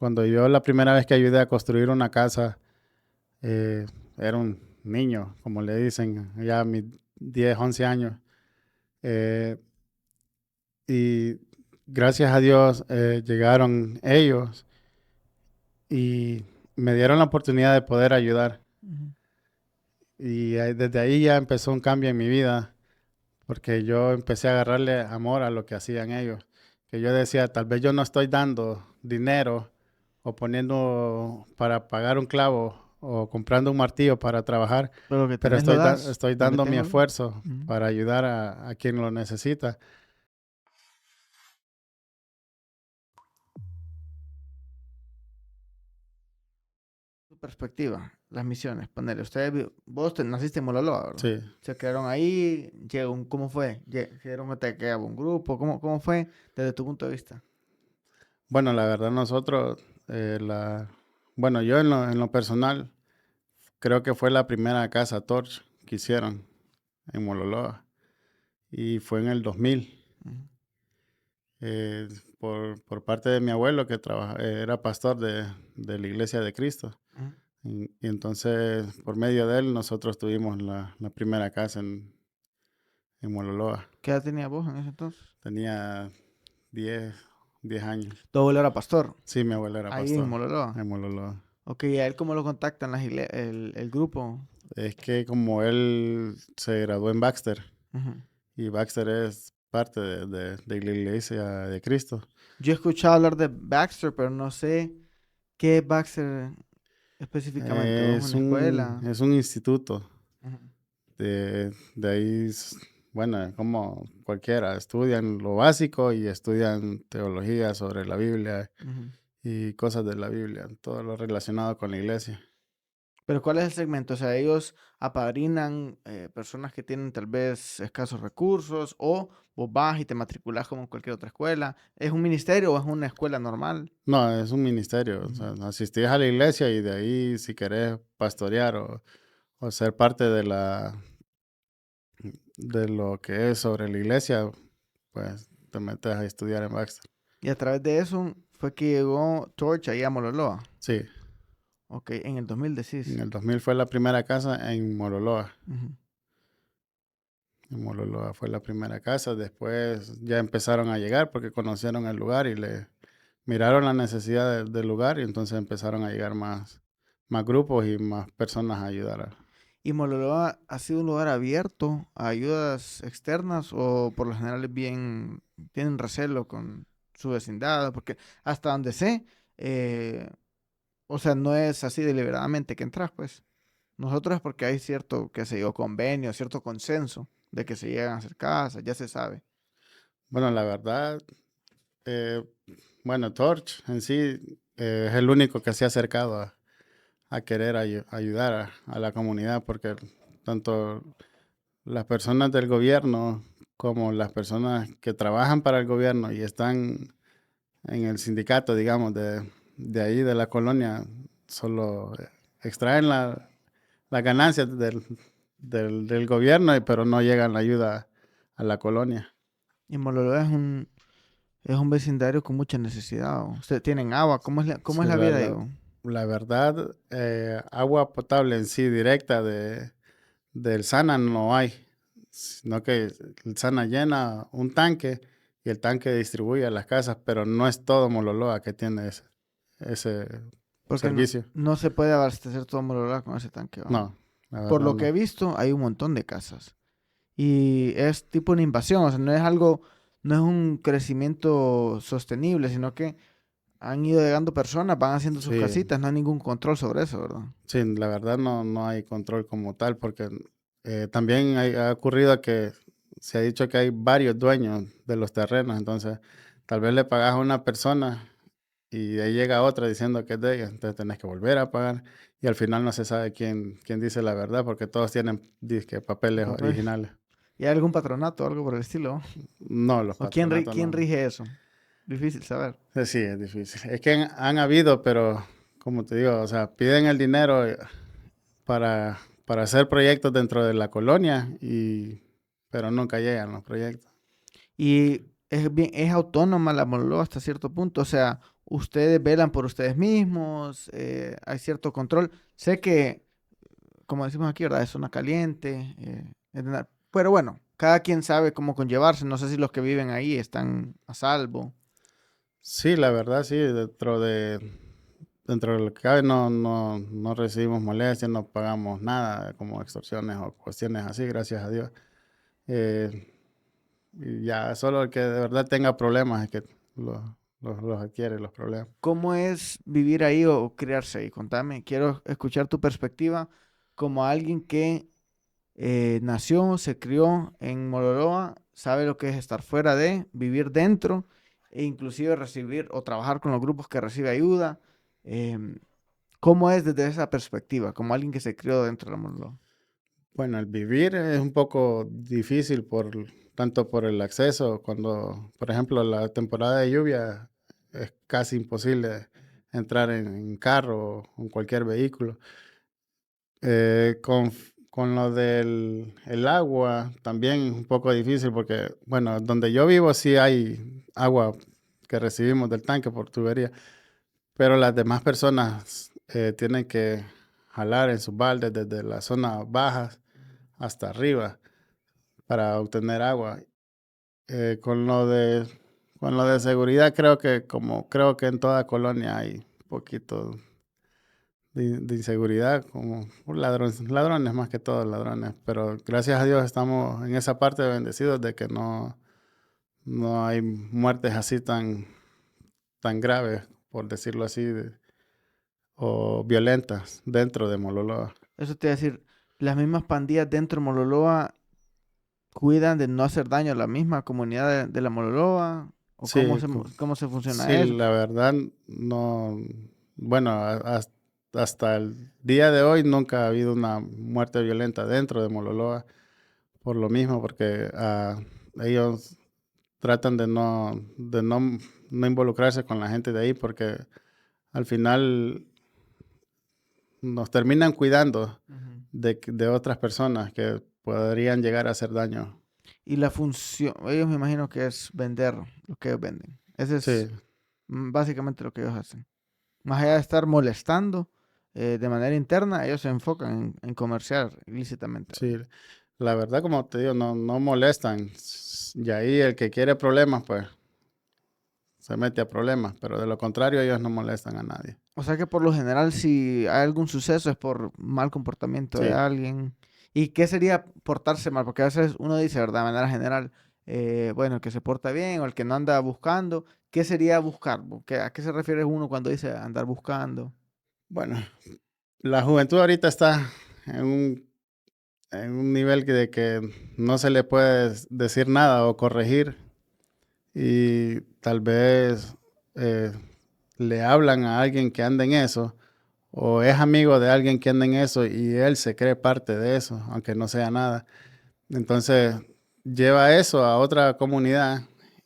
Cuando yo la primera vez que ayudé a construir una casa, eh, era un niño, como le dicen, ya a mis 10, 11 años. Eh, y gracias a Dios llegaron ellos y me dieron la oportunidad de poder ayudar. Ujú. Y desde ahí ya empezó un cambio en mi vida, porque yo empecé a agarrarle amor a lo que hacían ellos. Que yo decía, tal vez yo no estoy dando dinero o poniendo para pagar un clavo o comprando un martillo para trabajar, Pero lo que pero tenés lo das. estoy Lo que dando mi tengo lo doy. esfuerzo Ujú. para ayudar a quien lo necesita. Tu perspectiva, las misiones, ponele. Naciste en Mololoa, ¿verdad? Sí. Se quedaron ahí, ¿cómo fue? ¿Llegaron a que un grupo? ¿Cómo fue desde tu punto de vista? Bueno, la verdad nosotros, eh, la, bueno, yo en lo personal, creo que fue la primera casa Torch que hicieron en Mololoa y fue en el 2000. Ujú. eh, por parte de mi abuelo que era pastor de la Iglesia de Cristo. Ujú. Y entonces, por medio de él, nosotros tuvimos la primera casa en Mololoa. ¿Qué edad tenías vos en ese entonces? Tenía 10 10 años. Tu abuelo era pastor, Sí, mi abuelo era ahí en pastor Mololoa. en Mololoa. Ok, ¿y a él cómo lo contactan el grupo? Es que como él se graduó en Baxter Ujú. y Baxter es parte de la Iglesia de Cristo. Yo he escuchado hablar de Baxter, pero no sé qué es Baxter específicamente. ¿O es una escuela? Es un instituto. Ujú. De ahí, bueno, como cualquiera, estudian lo básico y estudian teología sobre la Biblia Ujú. y cosas de la Biblia, todo lo relacionado con la iglesia. Pero ¿cuál es el segmento? O sea, ellos apadrinan personas que tienen tal vez escasos recursos o vos vas y te matriculás como en cualquier otra escuela. ¿Es un ministerio o es una escuela normal? No, es un ministerio, o Ujú. sea, asistís a la iglesia y de ahí si querés pastorear o ser parte de lo que es sobre la iglesia, pues te metes a estudiar en Baxter. Y a través de eso fue que llegó Torch ahí a Mololoa. Sí, Ok, en el 2000 en decís. el 2000 fue la primera casa en Mololoa. Ujú. En Mololoa fue la primera casa. Después ya empezaron a llegar porque conocieron el lugar y le miraron la necesidad del lugar y entonces empezaron a llegar más grupos y más personas a ayudar. ¿Y Mololoa ha sido un lugar abierto a ayudas externas o por lo general es bien, tienen recelo con su vecindad? Porque hasta donde sé, eh, o sea, no es así deliberadamente que entras, pues. Nosotros es porque hay cierto, qué sé yo, convenio, cierto consenso de que se llegan a hacer casas, ya se sabe. Bueno, la verdad, eh, bueno, Torch en sí es el único que se ha acercado a querer ayudar a la comunidad porque tanto las personas del gobierno como las personas que trabajan para el gobierno y están en el sindicato, digamos, de ahí, de la colonia, solo extraen las ganancias del gobierno, pero no llegan la ayuda a la colonia. Y Mololo es un vecindario con mucha necesidad. Ustedes tienen agua, cómo Sí, es la vida ahí? ¿O? la verdad, agua potable en sí directa del Sana no hay, sino que el Sana llena un tanque y el tanque distribuye a las casas, pero no es todo Mololoa que tiene ese Porque servicio. no se puede abastecer todo Mololo con ese tanque, ¿va? No, la Por verdad lo que he no. visto, hay un montón de casas. Y es tipo una invasión, o sea, no es un crecimiento sostenible, sino que han ido llegando personas, van haciendo sus Sí, casitas, no hay ningún control sobre eso, ¿verdad? sí, la verdad no hay control como tal, porque también ha ocurrido que se ha dicho que hay varios dueños de los terrenos, entonces tal vez le pagas a una persona y de ahí llega otra diciendo que es de ella, entonces tenés que volver a pagar y al final no se sabe quién dice la verdad porque todos tienen disque El papeles papel. originales. ¿Y hay algún patronato o algo por el estilo? No, los ¿O patronatos quién no. rige eso? Difícil saber. Sí, es difícil. Es que han habido, pero como te digo, o sea, piden el dinero para hacer proyectos dentro de la colonia, pero nunca llegan los proyectos. Y es autónoma la Mololo hasta cierto punto. O sea, ustedes velan por ustedes mismos, hay cierto control. Sé que, como decimos aquí, ¿verdad? Es zona caliente, pero bueno, cada quien sabe cómo conllevarse. No sé si los que viven ahí están a salvo. Sí, la verdad, sí, dentro de lo que cabe no recibimos molestias, no pagamos nada como extorsiones o cuestiones así, gracias a Dios. Eh, y ya solo el que de verdad tenga problemas es que los adquiere los problemas. ¿Cómo es vivir ahí o criarse ahí? Contame, quiero escuchar tu perspectiva como alguien que nació, se crió en Mololoa, sabe lo que es estar fuera de, vivir dentro e inclusive recibir o trabajar con los grupos que recibe ayuda. Em, ¿Cómo es desde esa perspectiva, como alguien que se crió dentro de Mololoa? Bueno, el vivir es un poco difícil tanto por el acceso, cuando, por ejemplo, la temporada de lluvia es casi imposible entrar en carro o en cualquier vehículo. Con lo del el agua también es un poco difícil porque, bueno, donde yo vivo sí hay agua que recibimos del tanque por tubería, pero las demás personas tienen que jalar en sus baldes desde las zonas bajas hasta arriba para obtener agua. Eh, con lo de, con lo de seguridad creo que en toda colonia hay un poquito de inseguridad, como ladrones más que todos ladrones, pero gracias a Dios estamos en esa parte bendecidos de que no hay muertes así tan graves, por decirlo así, o violentas dentro de Mololoa. Eso te iba a decir, las mismas pandillas dentro de Mololoa cuidan de no hacer daño a la misma comunidad de la Mololoa, o Sí, cómo se sí, funciona eso. la verdad no, bueno, hasta el día de hoy nunca ha habido una muerte violenta dentro de Mololoa, por lo mismo, porque ellos tratan de no involucrarse con la gente de ahí, porque al final nos terminan cuidando Ujú. de otras personas que podrían llegar a hacer daño. Y la función, ellos me imagino que es vender lo que ellos venden. Ese Sí, es básicamente lo que ellos hacen. Más allá de estar molestando de manera interna, ellos se enfocan en comerciar ilícitamente. sí, la verdad, como te digo, no molestan. Y ahí el que quiere problemas, pues se mete a problemas, pero de lo contrario ellos no molestan a nadie. O sea que por lo general si hay algún suceso es por mal comportamiento de Sí, alguien. ¿Y qué sería portarse mal? Porque a veces uno dice, ¿verdad? De manera general, bueno, el que se porta bien o el que no anda buscando. ¿Qué sería buscar? ¿A qué se refiere uno cuando dice andar buscando? bueno, la juventud ahorita está en un nivel de que no se le puede decir nada o corregir y tal vez eh, le hablan a alguien que anda en eso o es amigo de alguien que anda en eso y él se cree parte de eso, aunque no sea nada. Entonces lleva eso a otra comunidad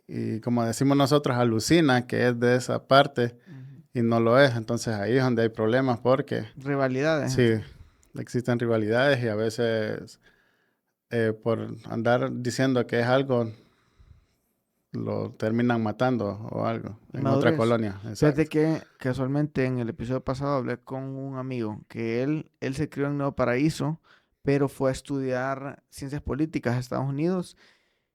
y como decimos nosotros, alucina que es de esa parte Ujú. y no lo es. Entonces ahí es donde hay problemas porque Rivalidades, sí, entonces. existen rivalidades y a veces por andar diciendo que es algo, lo terminan matando o algo en otra Inmadurez. colonia. Fíjate Exacto. que casualmente en el episodio pasado hablé con un amigo que él se crió en Nuevo Paraíso, pero fue a estudiar ciencias políticas a Estados Unidos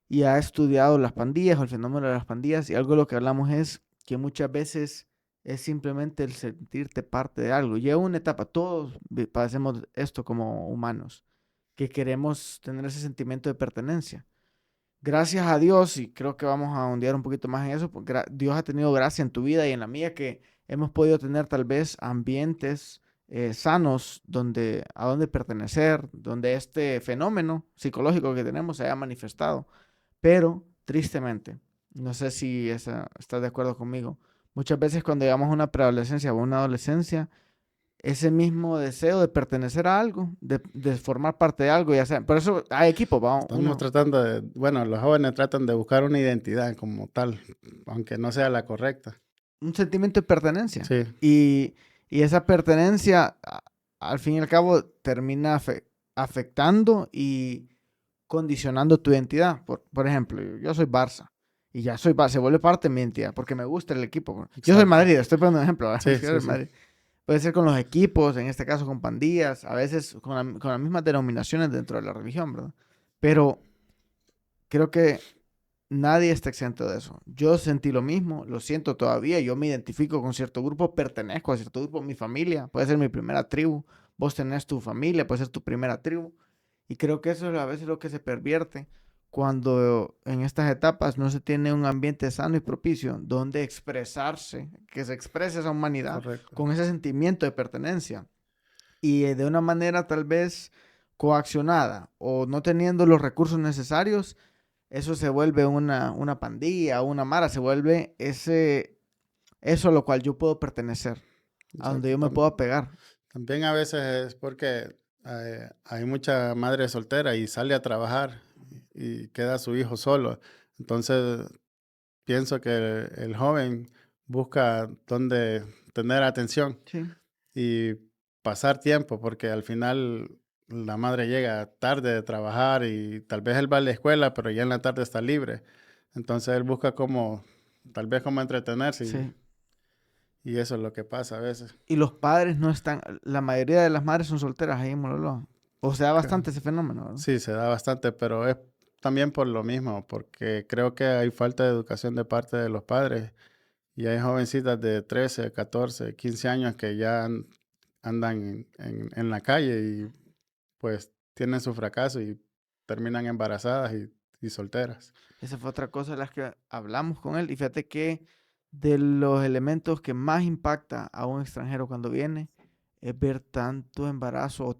y ha estudiado las pandillas o el fenómeno de las pandillas y algo de lo que hablamos es que muchas veces es simplemente el sentirte parte de algo. Llega una etapa, todos padecemos esto como humanos, que queremos tener ese sentimiento de pertenencia. Gracias a Dios, y creo que vamos a ondear un poquito más en eso, porque Dios ha tenido gracia en tu vida y en la mía, que hemos podido tener tal vez ambientes sanos a donde pertenecer, donde este fenómeno psicológico que tenemos se haya manifestado. Pero, tristemente, no sé si estás de acuerdo conmigo, muchas veces cuando llegamos a una preadolescencia o una adolescencia, ese mismo deseo de pertenecer a algo, de formar parte de algo, ya sea, por eso hay equipos, vamos, Estamos tratando bueno, los jóvenes tratan de buscar una identidad como tal, aunque no sea la correcta. un sentimiento de pertenencia. Sí, Y esa pertenencia, al fin y al cabo, termina afectando y condicionando tu identidad. Por ejemplo, yo soy Barça y ya se vuelve parte de mi identidad, porque me gusta el equipo. Yo soy Exacto. Madrid, estoy poniendo un ejemplo, ¿verdad? Sí, Yo sí, soy sí. Madrid. Puede ser con los equipos, en este caso con pandillas, a veces con las mismas denominaciones dentro de la religión, ¿verdad? Pero creo que nadie está exento de eso. Yo sentí lo mismo, lo siento todavía, yo me identifico con cierto grupo, pertenezco a cierto grupo, mi familia, puede ser mi primera tribu, vos tenés tu familia, puede ser tu primera tribu, y creo que eso es a veces lo que se pervierte cuando en estas etapas no se tiene un ambiente sano y propicio donde expresarse, que se exprese esa humanidad Correcto. con ese sentimiento de pertenencia y de una manera tal vez coaccionada o no teniendo los recursos necesarios, eso se vuelve una pandilla, una mara, se vuelve eso a lo cual yo puedo pertenecer, a donde Exacto. yo me puedo pegar. También a veces es porque hay mucha madre soltera y sale a trabajar y queda su hijo solo. Entonces pienso que el joven busca donde tener atención Sí, y pasar tiempo, porque al final la madre llega tarde de trabajar y tal vez él va a la escuela, pero ya en la tarde está libre. Entonces él busca como, tal vez como entretenerse sí. y eso es lo que pasa a veces. Y los padres no están, la mayoría de las madres son solteras ahí en Mololo. O sea, Que- bastante ese fenómeno, ¿verdad? Sí, se da bastante, pero es también por lo mismo, porque creo que hay falta de educación de parte de los padres y hay jovencitas de 13, 14, 15 años que ya andan en la calle y pues tienen su fracaso y terminan embarazadas y solteras. Esa fue otra cosa de las que hablamos con él. Y fíjate que de los elementos que más impacta a un extranjero cuando viene es ver tanto embarazo o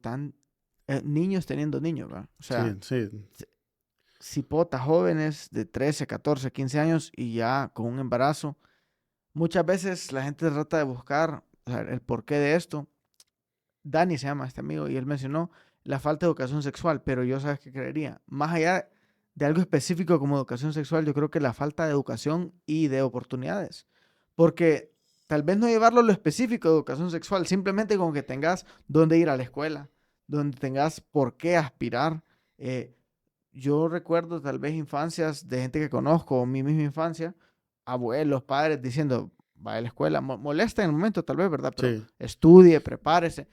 niños teniendo niños, ¿verdad? O sea, Sí, sí, cipotas jóvenes de 13, 14, 15 años y ya con un embarazo. Muchas veces la gente trata de buscar, o sea, el porqué de esto. Dani se llama este amigo y él mencionó la falta de educación sexual, pero yo sabes qué creería. Más allá de algo específico como educación sexual, yo creo que la falta de educación y de oportunidades. Porque tal vez no llevarlo a lo específico de educación sexual, simplemente con que tengas dónde ir a la escuela, donde tengas por qué aspirar. Eh, yo recuerdo tal vez infancias de gente que conozco, o mi misma infancia, abuelos, padres diciendo, vaya a la escuela, molesta en el momento tal vez, ¿verdad? Pero sí, estudie, prepárese.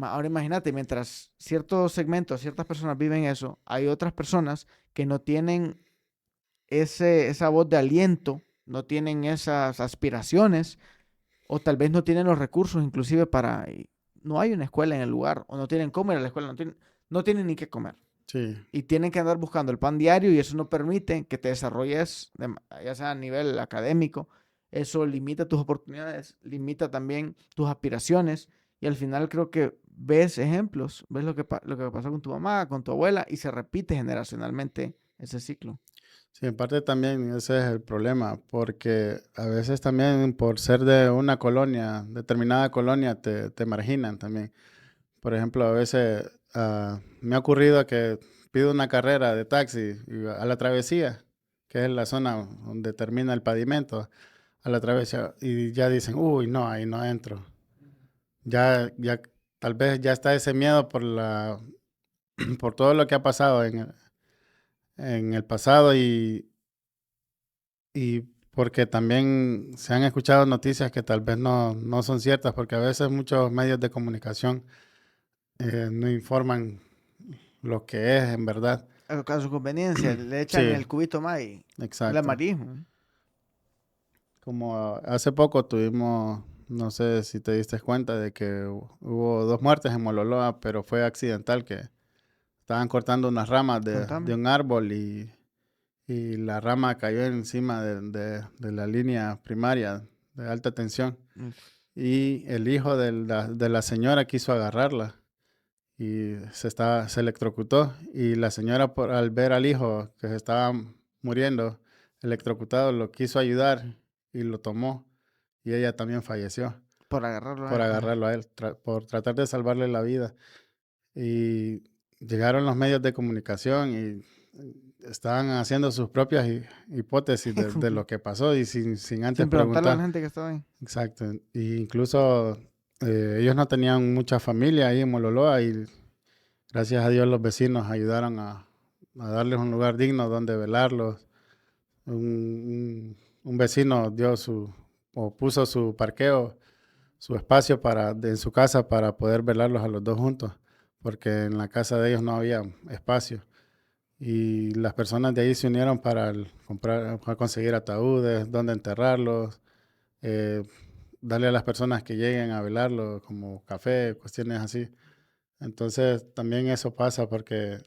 Ahora imagínate, mientras ciertos segmentos, ciertas personas viven eso, hay otras personas que no tienen esa voz de aliento, no tienen esas aspiraciones, o tal vez no tienen los recursos inclusive no hay una escuela en el lugar, o no tienen cómo ir a la escuela, no tienen ni qué comer. sí, Y tienen que andar buscando el pan diario y eso no permite que te desarrolles, ya sea a nivel académico. Eso limita tus oportunidades, limita también tus aspiraciones. Y al final creo que ves ejemplos, ves lo que pasó con tu mamá, con tu abuela y se repite generacionalmente ese ciclo. sí, en parte también ese es el problema, porque a veces también por ser de una colonia, determinada colonia, te marginan también. Por ejemplo, a veces me ha ocurrido que pido una carrera de taxi y a la travesía, que es la zona donde termina el pavimento, a la travesía, y ya dicen, uy, no, ahí no entro. Ya, tal vez ya está ese miedo por todo lo que ha pasado en el pasado y porque también se han escuchado noticias que tal vez no son ciertas, porque a veces muchos medios de comunicación no informan lo que es en verdad. A su conveniencia, le echan Sí, el cubito más y el exacto. amarillismo. Como hace poco tuvimos, no sé si te diste cuenta de que hubo 2 muertes en Mololoa, pero fue accidental que estaban cortando unas ramas de Contame. un árbol y la rama cayó encima de la línea primaria de alta tensión. Uf, Y el hijo de la señora quiso agarrarla y se electrocutó. Y la señora, al ver al hijo que se estaba muriendo, electrocutado, lo quiso ayudar y lo tomó. Y ella también falleció por agarrarlo a por él. agarrarlo a él, por tratar de salvarle la vida. Y llegaron los medios de comunicación y estaban haciendo sus propias hipótesis de lo que pasó y sin antes Sin preguntarle a preguntar. la gente que estaba ahí. Exacto. Y incluso ellos no tenían mucha familia ahí en Mololoa y gracias a Dios los vecinos ayudaron a darles un lugar digno donde velarlos. un vecino o puso su parqueo, su espacio en su casa para poder velarlos a los dos juntos, porque en la casa de ellos no había espacio. Y las personas de ahí se unieron para conseguir ataúdes, dónde enterrarlos, eh, darle a las personas que lleguen a velarlo como café, cuestiones así. Entonces también eso pasa porque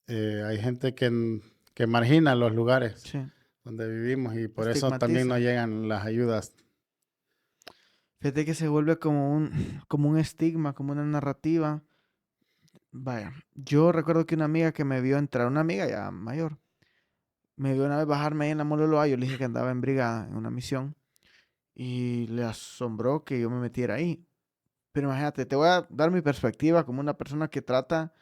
hay gente que margina los lugares Sí. donde vivimos y por eso también no Estigmatiza. llegan las ayudas. Fíjate que se vuelve como como un estigma, como una narrativa. Vaya, yo recuerdo que una amiga que me vio entrar, una amiga ya mayor, me vio una vez bajarme ahí en la Mololoa, yo le dije que andaba en brigada, en una misión, y le asombró que yo me metiera ahí. Pero imagínate, te voy a dar mi perspectiva como una persona que trata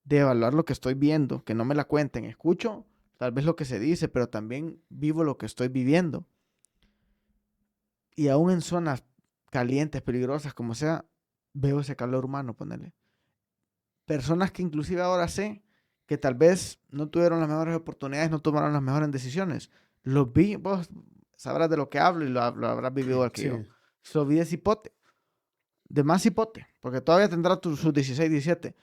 de evaluar lo que estoy viendo, que no me la cuenten. Escucho tal vez lo que se dice, pero también vivo lo que estoy viviendo. Y aún en zonas calientes, peligrosas, como sea, veo ese calor humano, ponerle. Personas que inclusive ahora sé que tal vez no tuvieron las mejores oportunidades, no tomaron las mejores decisiones. Los vi, vos sabrás de lo que hablo y lo habrás vivido igual que yo. Sí, Lo vi de cipote, de más cipote, porque todavía tendrá sus 16, 17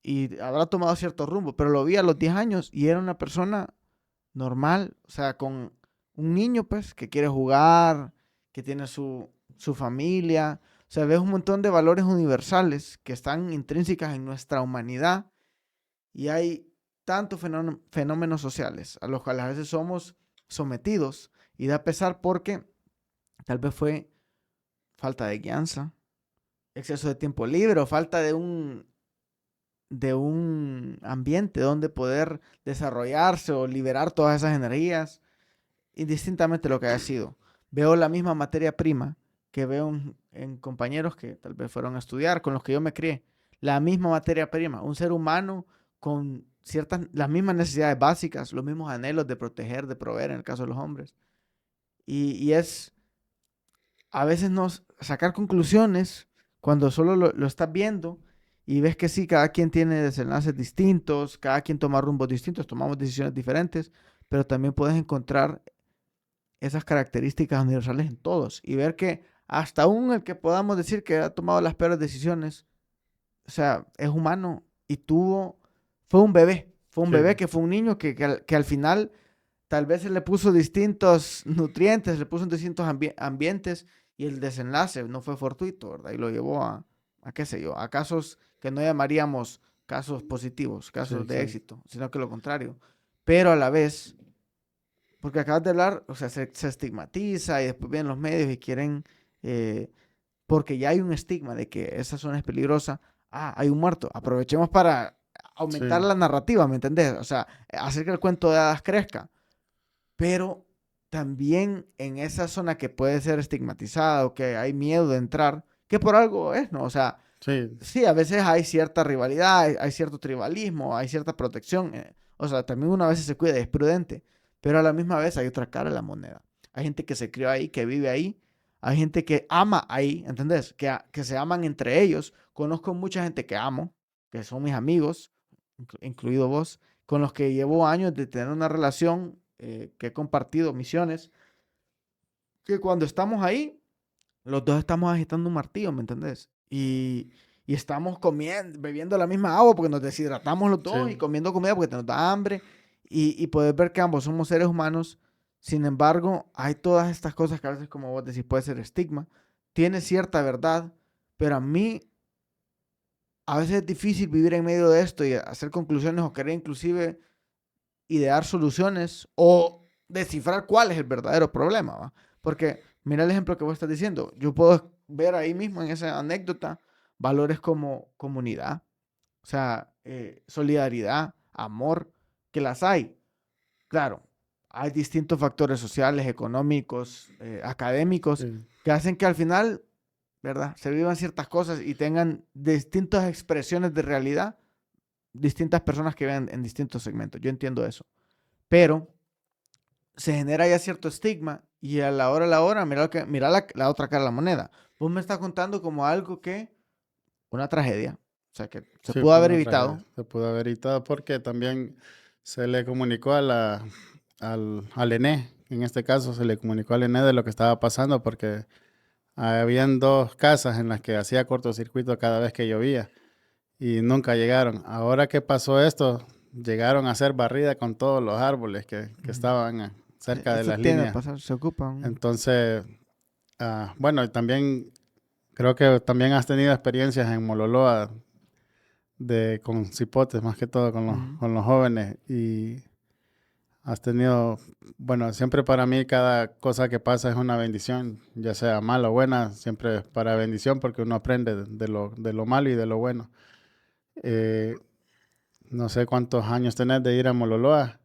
y habrá tomado cierto rumbo, pero lo vi a los 10 años y era una persona normal, o sea, con un niño pues que quiere jugar, que tiene su familia, o sea, ves un montón de valores universales que están intrínsecas en nuestra humanidad y hay tantos fenómenos sociales a los cuales a veces somos sometidos y da pesar porque tal vez fue falta de guianza, exceso de tiempo libre o falta de un ambiente donde poder desarrollarse o liberar todas esas energías, indistintamente lo que haya sido. Veo la misma materia prima que veo en compañeros que tal vez fueron a estudiar, con los que yo me crié. La misma materia prima, un ser humano con las mismas necesidades básicas, los mismos anhelos de proteger, de proveer en el caso de los hombres. Y es a veces sacar conclusiones cuando solo lo estás viendo y ves que sí, cada quien tiene desenlaces distintos, cada quien toma rumbos distintos, tomamos decisiones diferentes, pero también puedes encontrar esas características universales en todos y ver que hasta aún el que podamos decir que ha tomado las peores decisiones, o sea, es humano y fue un bebé sí, que fue un niño que al final tal vez se le puso distintos nutrientes, le puso en distintos ambientes y el desenlace no fue fortuito, ¿verdad? Y lo llevó a qué sé yo, a casos que no llamaríamos casos positivos, sí, casos de exacto. éxito, sino que lo contrario. Pero a la vez, porque acabas de hablar, o sea, se estigmatiza y después vienen los medios y quieren, eh, porque ya hay un estigma de que esa zona es peligrosa, hay un muerto, aprovechemos para aumentar Sí, la narrativa, ¿me entendés? O sea, hacer que el cuento de hadas crezca, pero también en esa zona que puede ser estigmatizada o que hay miedo de entrar, que por algo es, ¿no? O sea, sí, sí, a veces hay cierta rivalidad, hay cierto tribalismo, hay cierta protección, o sea, también uno a veces se cuida y es prudente, pero a la misma vez hay otra cara de la moneda. Hay gente que se crió ahí, que vive ahí, hay gente que ama ahí, ¿entendés? Que se aman entre ellos. Conozco mucha gente que amo, que son mis amigos, incluido vos, con los que llevo años de tener una relación, que he compartido misiones, que cuando estamos ahí, los dos estamos agitando un martillo, ¿me entendés? Y estamos comiendo, bebiendo la misma agua porque nos deshidratamos los dos y sí, comiendo comida porque nos da hambre y poder ver que ambos somos seres humanos. Sin embargo, hay todas estas cosas que a veces, como vos decís, puede ser estigma. Tiene cierta verdad, pero a mí a veces es difícil vivir en medio de esto y hacer conclusiones o querer inclusive idear soluciones o descifrar cuál es el verdadero problema, ¿va? Porque mira el ejemplo que vos estás diciendo. Yo puedo ver ahí mismo en esa anécdota valores como comunidad, o sea, solidaridad, amor, que las hay. Claro, hay distintos factores sociales, económicos, académicos, sí, que hacen que al final, ¿verdad? Se vivan ciertas cosas y tengan distintas expresiones de realidad, distintas personas que vean en distintos segmentos. Yo entiendo eso. Pero se genera ya cierto estigma y a la hora, mira la otra cara de la moneda. Vos me estás contando como algo que, una tragedia, o sea, que se sí, pudo fue haber una tragedia. evitado. Se pudo haber evitado porque también se le comunicó a al ENE. En este caso se le comunicó al ENE de lo que estaba pasando porque habían dos casas en las que hacía cortocircuito cada vez que llovía y nunca llegaron. Ahora que pasó esto, llegaron a hacer barrida con todos los árboles que Ujú. estaban cerca de Eso las tiende a líneas. pasar, se ocupan. Entonces, bueno, y también creo que también has tenido experiencias en Mololoa con cipotes, más que todo Ujú. con los jóvenes. Y has tenido, bueno, siempre para mí cada cosa que pasa es una bendición, ya sea mala o buena, siempre es para bendición porque uno aprende de lo malo y de lo bueno. Eh, no sé cuántos años tenés de ir a Mololoa,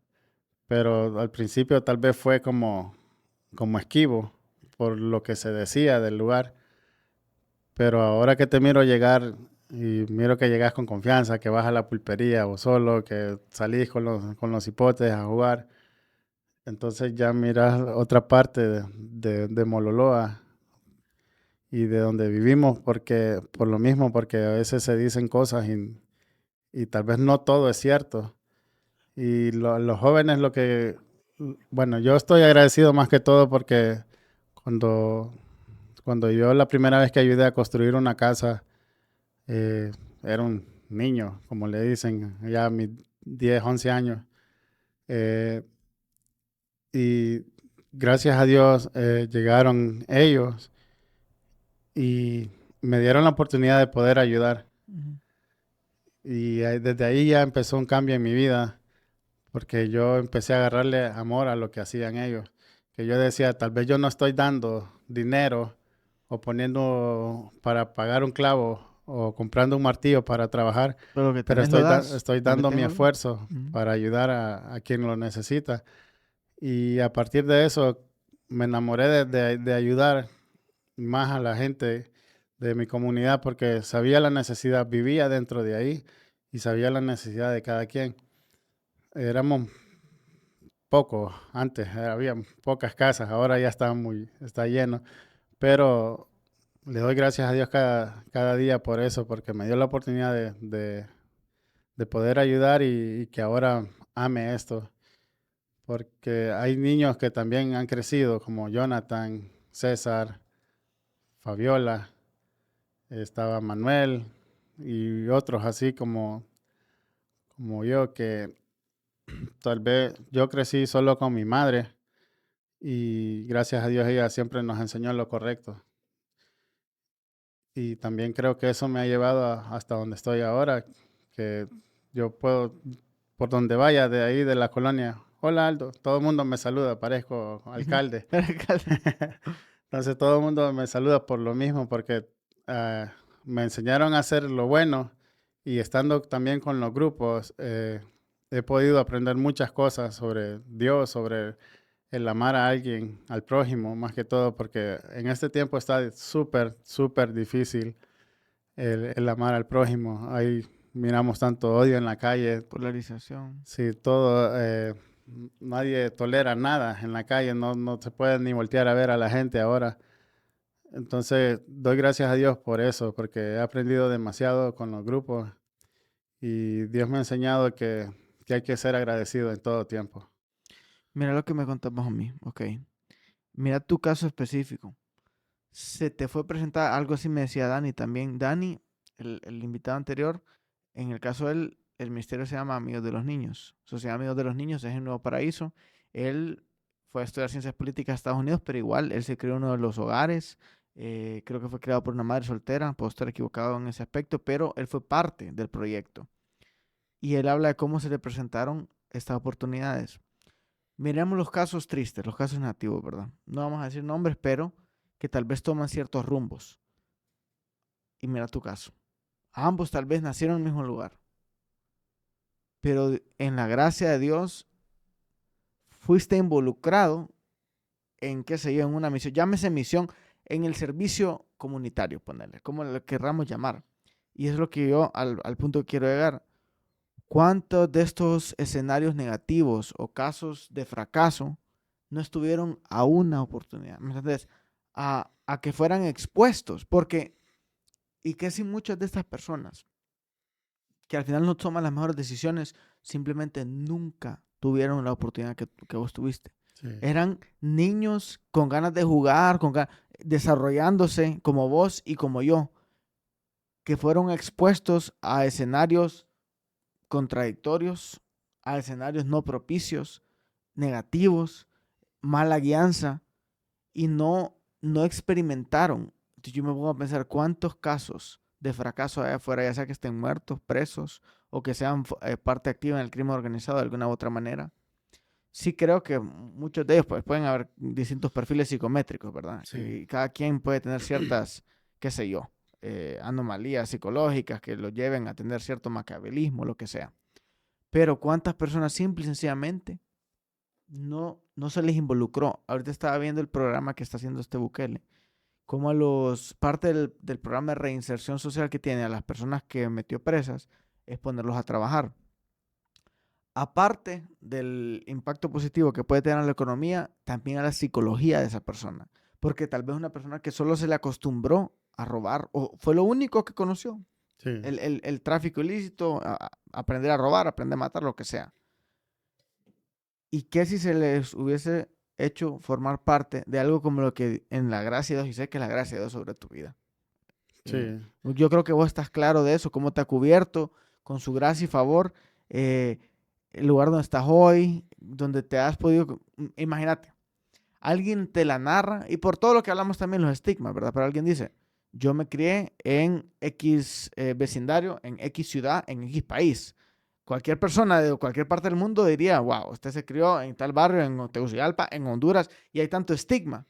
pero al principio tal vez fue como esquivo por lo que se decía del lugar. Pero ahora que te miro llegar y miro que llegas con confianza, que vas a la pulpería o solo, que salís con los hipotes a jugar, entonces ya miras otra parte de Mololoa y de donde vivimos, porque por lo mismo, porque a veces se dicen cosas y tal vez no todo es cierto. Y los jóvenes lo que, bueno, yo estoy agradecido más que todo porque cuando, cuando yo la primera vez que ayudé a construir una casa, Eh, era un niño, como le dicen, ya a mis 10 11 años. Eh, y gracias a Dios llegaron ellos y me dieron la oportunidad de poder ayudar. Ujú. Y desde ahí ya empezó un cambio en mi vida, porque yo empecé a agarrarle amor a lo que hacían ellos. Que yo decía, tal vez yo no estoy dando dinero o poniendo para pagar un clavo o comprando un martillo para trabajar, Pero lo que pero tenés lo das. estoy Lo que dando mi tengo lo das. esfuerzo Ujú. para ayudar a quien lo necesita. Y a partir de eso me enamoré de ayudar más a la gente de mi comunidad porque sabía la necesidad, vivía dentro de ahí y sabía la necesidad de cada quien. Éramos pocos antes, había pocas casas, ahora ya está lleno, pero le doy gracias a Dios cada día por eso, porque me dio la oportunidad de poder ayudar y que ahora ame esto, porque hay niños que también han crecido, como Jonathan, César, Fabiola, estaba Manuel y otros así como yo, que tal vez yo crecí solo con mi madre y gracias a Dios ella siempre nos enseñó lo correcto. Y también creo que eso me ha llevado hasta donde estoy ahora, que yo puedo, por donde vaya de ahí de la colonia, hola Aldo, todo el mundo me saluda, parezco Ujú. alcalde. El alcalde. Entonces todo el mundo me saluda por lo mismo, porque ah, me enseñaron a hacer lo bueno y estando también con los grupos, he podido aprender muchas cosas sobre Dios, sobre el amar a alguien, al prójimo, más que todo, porque en este tiempo está súper, súper difícil el amar al prójimo. Ahí miramos tanto odio en la calle. Polarización. Sí, todo, nadie tolera nada en la calle, no se puede ni voltear a ver a la gente ahora. Entonces, doy gracias a Dios por eso, porque he aprendido demasiado con los grupos y Dios me ha enseñado que hay que ser agradecido en todo tiempo. Mira lo que me contabas a mí. Ok. Mira tu caso específico. Se te fue presentar algo así, me decía Dani también. Dani, el invitado anterior, en el caso de él, el ministerio se llama Amigos de los Niños. Sociedad Amigos de los Niños es en Nuevo Paraíso. Él fue a estudiar ciencias políticas a Estados Unidos, pero igual él se creó en uno de los hogares. Creo que fue creado por una madre soltera, puedo estar equivocado en ese aspecto, pero él fue parte del proyecto. Y él habla de cómo se le presentaron estas oportunidades. Miremos los casos tristes, los casos negativos, ¿verdad? No vamos a decir nombres, pero que tal vez toman ciertos rumbos. Y mira tu caso. Ambos tal vez nacieron en el mismo lugar, pero en la gracia de Dios fuiste involucrado en, qué sé yo, en una misión, llámese misión, en el servicio comunitario, ponerle, como lo querramos llamar. Y es lo que yo al punto que quiero llegar. ¿Cuántos de estos escenarios negativos o casos de fracaso no estuvieron a una oportunidad? ¿Me entiendes? A que fueran expuestos. Porque, y que si muchas de estas personas que al final no toman las mejores decisiones, simplemente nunca tuvieron la oportunidad que vos tuviste. Sí. Eran niños con ganas de jugar, desarrollándose como vos y como yo, que fueron expuestos a escenarios contradictorios, a escenarios no propicios, negativos, mala guianza, y no experimentaron. Entonces yo me pongo a pensar cuántos casos de fracaso hay afuera, ya sea que estén muertos, presos, o que sean parte activa en el crimen organizado de alguna u otra manera. Sí creo que muchos de ellos pues, pueden haber distintos perfiles psicométricos, ¿verdad? Sí. Y cada quien puede tener ciertas, qué sé yo, anomalías psicológicas que lo lleven a tener cierto maquiavelismo, lo que sea. Pero ¿cuántas personas simple y sencillamente no se les involucró? Ahorita estaba viendo el programa que está haciendo este Bukele, como parte del programa de reinserción social que tiene a las personas que metió presas es ponerlos a trabajar. Aparte del impacto positivo que puede tener a la economía, también a la psicología de esa persona. Porque tal vez una persona que solo se le acostumbró a robar, o fue lo único que conoció, Sí. el tráfico ilícito, aprender a robar, aprender a matar, lo que sea. ¿Y qué si se les hubiese hecho formar parte de algo como lo que en la gracia de Dios, y sé que es la gracia de Dios sobre tu vida? Sí. Yo creo que vos estás claro de eso, cómo te ha cubierto con su gracia y favor, el lugar donde estás hoy, donde te has podido, imagínate, alguien te la narra, y por todo lo que hablamos también los estigmas, ¿verdad? Pero alguien dice, yo me crié en X vecindario, en X ciudad, en X país. Cualquier persona de cualquier parte del mundo diría, wow, usted se crió en tal barrio, en Tegucigalpa, en Honduras, y hay tanto estigma.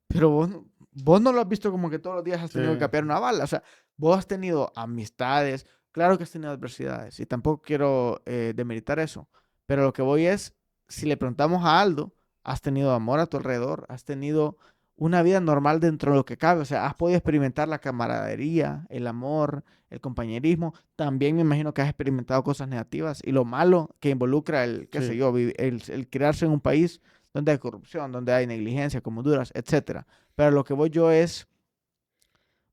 Pero vos no lo has visto como que todos los días has tenido que Sí. capear una bala. O sea, vos has tenido amistades, claro que has tenido adversidades, y tampoco quiero demeritar eso. Pero lo que voy es, si le preguntamos a Aldo, has tenido amor a tu alrededor, has tenido una vida normal dentro de lo que cabe. O sea, has podido experimentar la camaradería, el amor, el compañerismo. También me imagino que has experimentado cosas negativas y lo malo que involucra el, qué sé Sí. yo, el criarse en un país donde hay corrupción, donde hay negligencia, como Honduras, etcétera. Pero lo que voy yo es,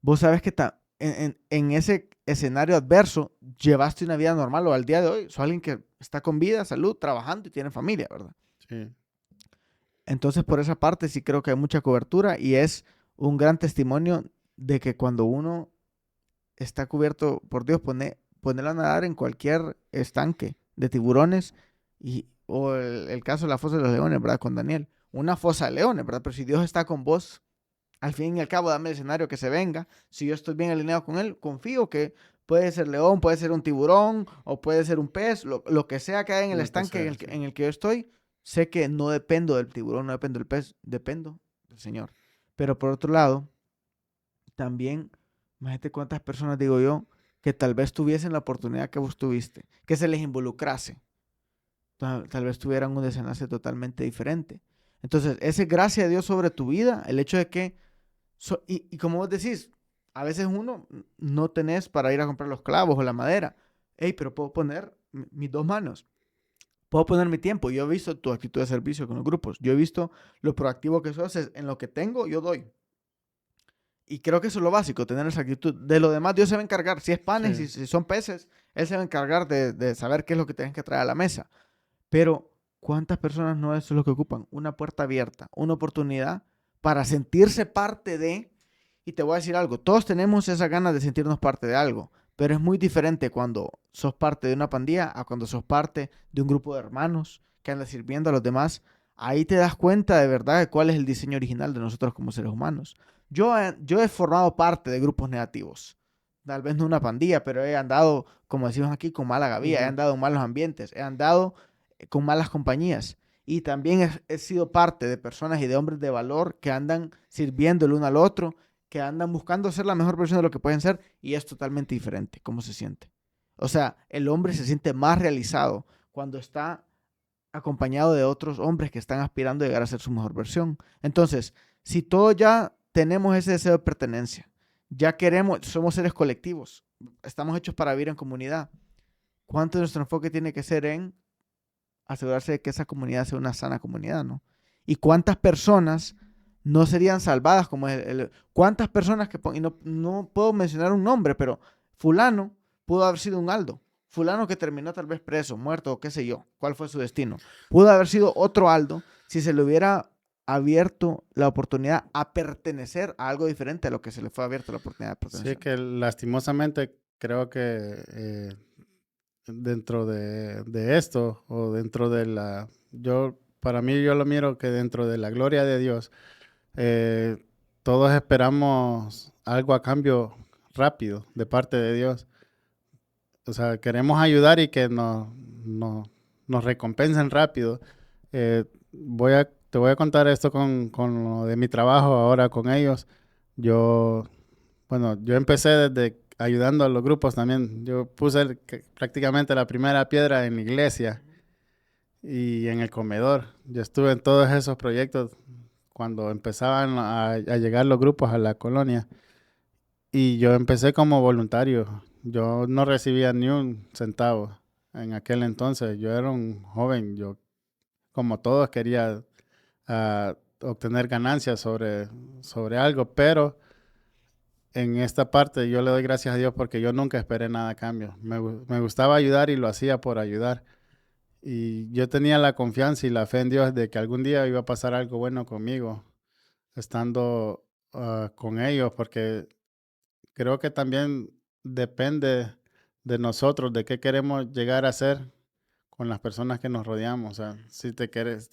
vos sabes que en ese escenario adverso llevaste una vida normal o al día de hoy, sos alguien que está con vida, salud, trabajando y tiene familia, ¿verdad? Sí. Entonces, por esa parte sí creo que hay mucha cobertura y es un gran testimonio de que cuando uno está cubierto por Dios, ponerlo a nadar en cualquier estanque de tiburones o el caso de la fosa de los leones, ¿verdad? Con Daniel. Una fosa de leones, ¿verdad? Pero si Dios está con vos, al fin y al cabo, dame el escenario que se venga. Si yo estoy bien alineado con Él, confío que puede ser león, puede ser un tiburón o puede ser un pez, lo que sea que haya en el Lo que estanque sea, sí. en el que yo estoy, sé que no dependo del tiburón, no dependo del pez, dependo del Señor. Pero por otro lado, también, imagínate cuántas personas, digo yo, que tal vez tuviesen la oportunidad que vos tuviste, que se les involucrase, tal vez tuvieran un desenlace totalmente diferente. Entonces, ese gracia de Dios sobre tu vida, el hecho de que, y como vos decís, a veces uno no tenés para ir a comprar los clavos o la madera. Hey, pero puedo poner mis dos manos. Puedo poner mi tiempo. Yo he visto tu actitud de servicio con los grupos. Yo he visto lo proactivo que sos. En lo que tengo, yo doy. Y creo que eso es lo básico, tener esa actitud. De lo demás, Dios se va a encargar. Si es panes, Sí. si son peces, Él se va a encargar de saber qué es lo que tienes que traer a la mesa. Pero, ¿cuántas personas no eso es lo que ocupan? Una puerta abierta, una oportunidad para sentirse parte de. Y te voy a decir algo, todos tenemos esa ganas de sentirnos parte de algo, pero es muy diferente cuando sos parte de una pandilla a cuando sos parte de un grupo de hermanos que anda sirviendo a los demás. Ahí te das cuenta de verdad de cuál es el diseño original de nosotros como seres humanos. Yo he formado parte de grupos negativos. Tal vez no una pandilla, pero he andado, como decimos aquí, con mala gavía, he Ujú. andado en malos ambientes, he andado con malas compañías. Y también he sido parte de personas y de hombres de valor que andan sirviendo el uno al otro, que andan buscando ser la mejor versión de lo que pueden ser, y es totalmente diferente cómo se siente. O sea, el hombre se siente más realizado cuando está acompañado de otros hombres que están aspirando a llegar a ser su mejor versión. Entonces, si todos ya tenemos ese deseo de pertenencia, ya queremos, somos seres colectivos, estamos hechos para vivir en comunidad, ¿cuánto de nuestro enfoque tiene que ser en asegurarse de que esa comunidad sea una sana comunidad, ¿no? Y cuántas personas no serían salvadas como cuántas personas y no puedo mencionar un nombre, pero fulano pudo haber sido un Aldo, fulano que terminó tal vez preso, muerto o qué sé yo, ¿cuál fue su destino? Pudo haber sido otro Aldo si se le hubiera abierto la oportunidad a pertenecer a algo diferente a lo que se le fue abierta la oportunidad de Sí, pertenecer. que lastimosamente creo que dentro de esto o dentro de para mí yo lo miro que dentro de la gloria de Dios, eh, todos esperamos algo a cambio rápido de parte de Dios. O sea, queremos ayudar y que nos recompensen rápido. Te voy a contar esto con lo de mi trabajo ahora con ellos. Yo, bueno, yo empecé desde ayudando a los grupos también. Yo puse prácticamente la primera piedra en la iglesia y en el comedor. Yo estuve en todos esos proyectos cuando empezaban a llegar los grupos a la colonia. Y yo empecé como voluntario. Yo no recibía ni un centavo en aquel entonces. Yo era un joven. Yo, como todos, quería obtener ganancias sobre algo. Pero en esta parte yo le doy gracias a Dios porque yo nunca esperé nada a cambio. Me gustaba ayudar y lo hacía por ayudar. Y yo tenía la confianza y la fe en Dios de que algún día iba a pasar algo bueno conmigo, estando con ellos, porque creo que también depende de nosotros, de qué queremos llegar a ser con las personas que nos rodeamos. O sea, si quieres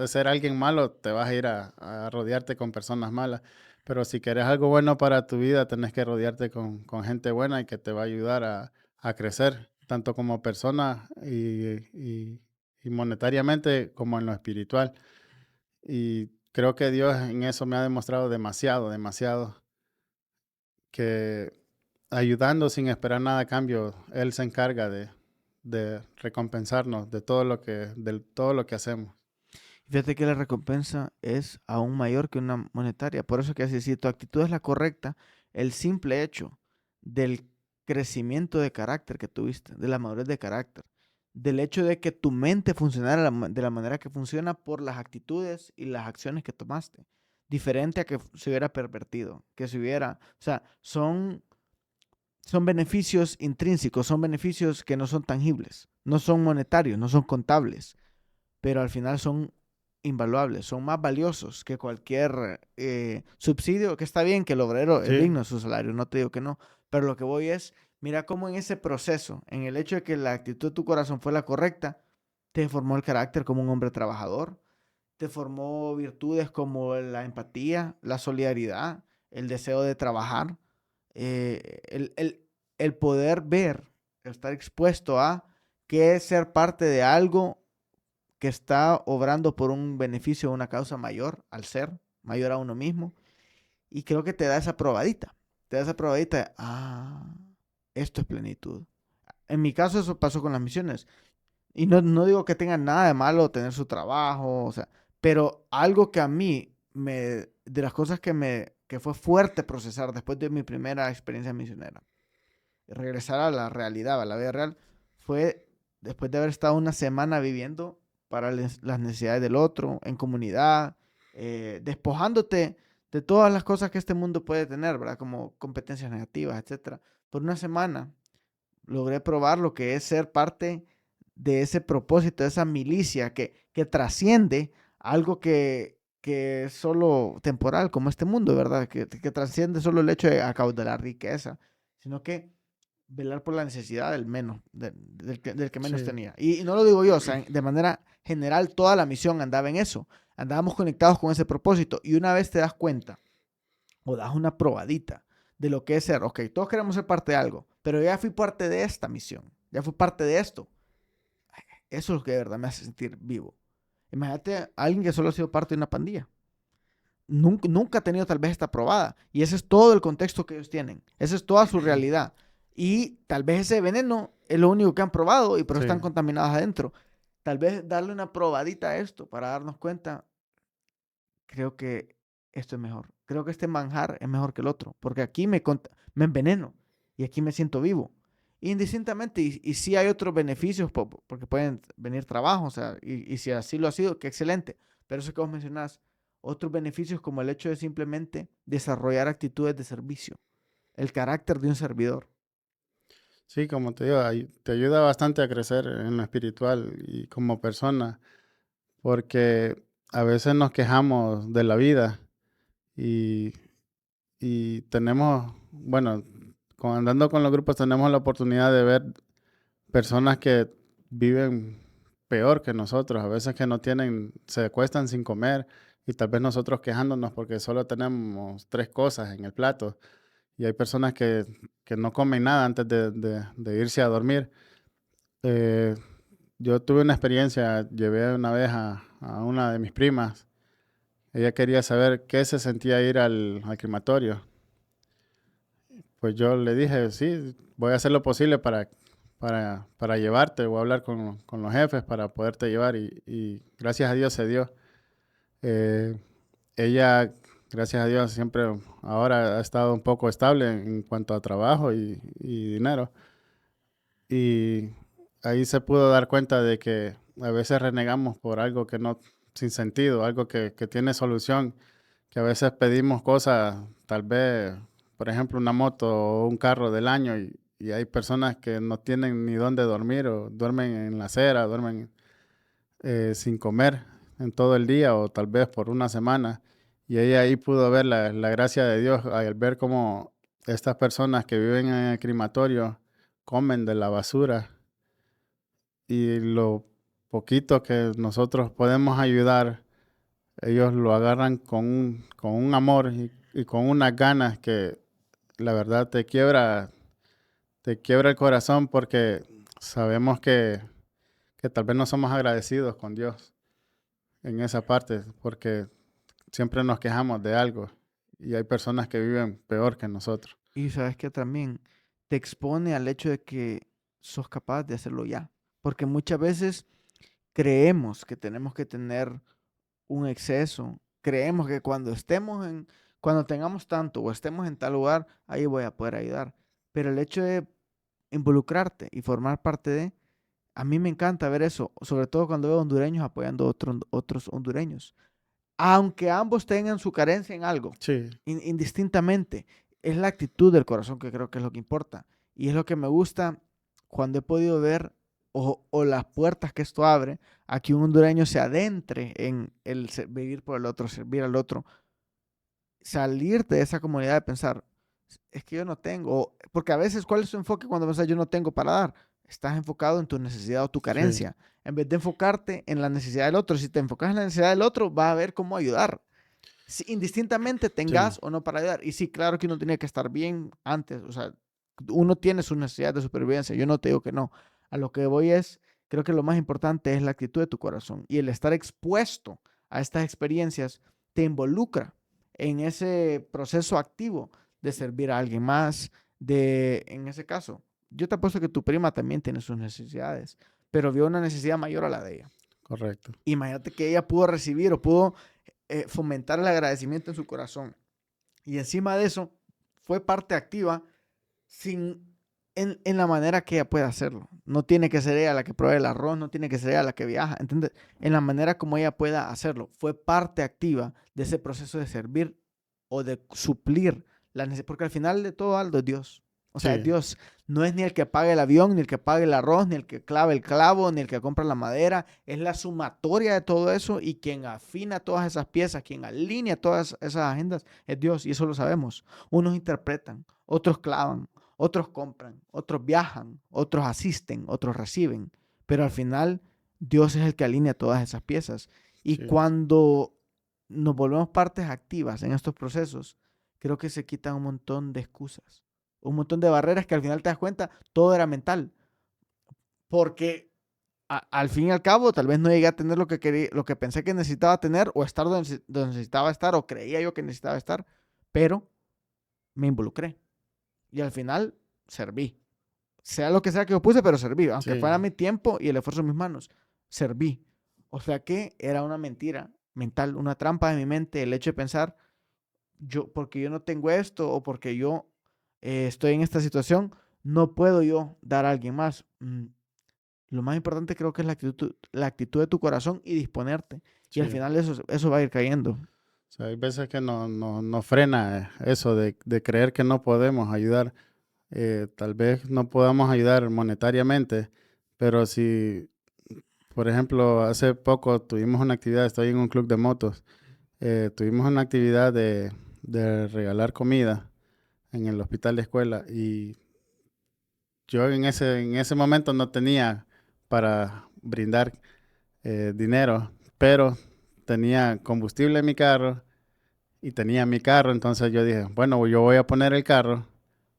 ser alguien malo, te vas a ir a rodearte con personas malas. Pero si quieres algo bueno para tu vida, tenés que rodearte con gente buena y que te va a ayudar a crecer, tanto como persona y monetariamente como en lo espiritual. Y creo que Dios en eso me ha demostrado demasiado, demasiado que ayudando sin esperar nada a cambio, Él se encarga de recompensarnos de todo lo que hacemos. Fíjate que la recompensa es aún mayor que una monetaria. Por eso que así, si tu actitud es la correcta, el simple hecho del crecimiento de carácter que tuviste, de la madurez de carácter, del hecho de que tu mente funcionara de la manera que funciona por las actitudes y las acciones que tomaste, diferente a que se hubiera pervertido, que se hubiera, o sea, son beneficios intrínsecos, son beneficios que no son tangibles, no son monetarios, no son contables, pero al final son invaluables, son más valiosos que cualquier subsidio, que está bien que el obrero es Sí, digno de su salario, no te digo que no, pero lo que voy es, mira cómo en ese proceso, en el hecho de que la actitud de tu corazón fue la correcta, te formó el carácter como un hombre trabajador, te formó virtudes como la empatía, la solidaridad, el deseo de trabajar, eh, el, el, el poder ver, estar expuesto a qué es ser parte de algo que está obrando por un beneficio o una causa mayor al ser, mayor a uno mismo. Y creo que te da esa probadita. Te da esa probadita de, esto es plenitud. En mi caso eso pasó con las misiones. Y no digo que tenga nada de malo tener su trabajo, o sea, pero algo que a mí, de las cosas que fue fuerte procesar después de mi primera experiencia misionera, regresar a la realidad, a la vida real, fue después de haber estado una semana viviendo para las necesidades del otro, en comunidad, despojándote de todas las cosas que este mundo puede tener, ¿verdad? Como competencias negativas, etcétera. Por una semana logré probar lo que es ser parte de ese propósito, de esa milicia que trasciende algo que es solo temporal, como este mundo, ¿verdad? Que trasciende solo el hecho de acaudallar riqueza, sino que velar por la necesidad del menos, del que menos sí, tenía. Y no lo digo yo, o sea, de manera general toda la misión andaba en eso. Andábamos conectados con ese propósito. Y una vez te das cuenta o das una probadita de lo que es ser, ok, todos queremos ser parte de algo, pero ya fui parte de esta misión, ya fui parte de esto. Eso es lo que de verdad me hace sentir vivo. Imagínate a alguien que solo ha sido parte de una pandilla. Nunca ha tenido tal vez esta probada. Y ese es todo el contexto que ellos tienen. Esa es toda su realidad. Y tal vez ese veneno es lo único que han probado y por eso sí. están contaminados adentro. Tal vez darle una probadita a esto para darnos cuenta, creo que esto es mejor. Creo que este manjar es mejor que el otro. Porque aquí me enveneno y aquí me siento vivo. Indistintamente, y sí hay otros beneficios porque pueden venir trabajos, o sea, y si así lo ha sido, qué excelente. Pero eso que vos mencionás, otros beneficios como el hecho de simplemente desarrollar actitudes de servicio, el carácter de un servidor. Sí, como te digo, te ayuda bastante a crecer en lo espiritual y como persona, porque a veces nos quejamos de la vida y, y tenemos, bueno, andando con los grupos tenemos la oportunidad de ver personas que viven peor que nosotros, a veces que no tienen, se acuestan sin comer y tal vez nosotros quejándonos porque solo tenemos tres cosas en el plato y hay personas que no comen nada antes de irse a dormir. Eh, yo tuve una experiencia, llevé una vez a una de mis primas, ella quería saber qué se sentía ir al crematorio. Pues yo le dije, sí, voy a hacer lo posible para llevarte, voy a hablar con los jefes para poderte llevar y gracias a Dios se dio. Eh, ella, gracias a Dios, siempre ahora ha estado un poco estable en cuanto a trabajo y dinero. Y ahí se pudo dar cuenta de que a veces renegamos por algo que no, sin sentido, algo que tiene solución, que a veces pedimos cosas, tal vez, por ejemplo, una moto o un carro del año y hay personas que no tienen ni dónde dormir o duermen en la acera, duermen sin comer en todo el día o tal vez por una semana. Y ella ahí pudo ver la gracia de Dios al ver cómo estas personas que viven en el crematorio comen de la basura y lo poquito que nosotros podemos ayudar, ellos lo agarran con un amor y con unas ganas que la verdad te quiebra el corazón porque sabemos que tal vez no somos agradecidos con Dios en esa parte, porque siempre nos quejamos de algo y hay personas que viven peor que nosotros. Y sabes que también te expone al hecho de que sos capaz de hacerlo ya. Porque muchas veces creemos que tenemos que tener un exceso. Creemos que cuando tengamos tanto o estemos en tal lugar, ahí voy a poder ayudar. Pero el hecho de involucrarte y formar parte de, a mí me encanta ver eso, sobre todo cuando veo hondureños apoyando a otros hondureños. Aunque ambos tengan su carencia en algo, Sí, indistintamente, es la actitud del corazón que creo que es lo que importa. Y es lo que me gusta cuando he podido ver o las puertas que esto abre a que un hondureño se adentre en el vivir por el otro, servir al otro, salir de esa comunidad de pensar, es que yo no tengo, porque a veces, ¿cuál es tu enfoque cuando pensás yo no tengo para dar? Estás enfocado en tu necesidad o tu sí, carencia, en vez de enfocarte en la necesidad del otro. Si te enfocas en la necesidad del otro, vas a ver cómo ayudar. Si indistintamente sí, tengas o no para ayudar. Y sí, claro que uno tiene que estar bien antes, o sea, uno tiene sus necesidades de supervivencia, yo no te digo que no. A lo que voy es, creo que lo más importante es la actitud de tu corazón y el estar expuesto a estas experiencias te involucra en ese proceso activo de servir a alguien más, en ese caso, yo te apuesto que tu prima también tiene sus necesidades, pero vio una necesidad mayor a la de ella. correcto. Imagínate que ella pudo recibir o pudo fomentar el agradecimiento en su corazón. Y encima de eso, fue parte activa sin, en la manera que ella puede hacerlo. No tiene que ser ella la que provee el arroz, no tiene que ser ella la que viaja, ¿entiendes? En la manera como ella pueda hacerlo. Fue parte activa de ese proceso de servir o de suplir la necesidad. Porque al final de todo, Aldo, es Dios. O sea, es Sí, Dios. No es ni el que pague el avión, ni el que pague el arroz, ni el que clave el clavo, ni el que compra la madera. Es la sumatoria de todo eso y quien afina todas esas piezas, quien alinea todas esas agendas, es Dios. Y eso lo sabemos. Unos interpretan, otros clavan, otros compran, otros viajan, otros asisten, otros reciben. Pero al final, Dios es el que alinea todas esas piezas. Y sí, cuando nos volvemos partes activas en estos procesos, creo que se quitan un montón de excusas, un montón de barreras que al final te das cuenta, todo era mental. Porque al fin y al cabo, tal vez no llegué a tener lo que quería, lo que pensé que necesitaba tener, o estar donde necesitaba estar, o creía yo que necesitaba estar, pero me involucré. Y al final serví. Sea lo que sea que yo puse, pero serví. Aunque sí, fuera mi tiempo y el esfuerzo de mis manos, serví. O sea que era una mentira mental, una trampa de mi mente, el hecho de pensar, porque yo no tengo esto o porque yo estoy en esta situación, no puedo yo dar a alguien más. Lo más importante creo que es la actitud de tu corazón y disponerte. Y al sí. final eso va a ir cayendo. O sea, hay veces que nos frena eso de creer que no podemos ayudar. Tal vez no podamos ayudar monetariamente, pero si, por ejemplo, hace poco tuvimos una actividad, estoy en un club de motos, tuvimos una actividad de regalar comida en el hospital de escuela y yo en ese momento no tenía para brindar dinero, pero tenía combustible en mi carro y tenía mi carro, entonces yo dije, bueno, yo voy a poner el carro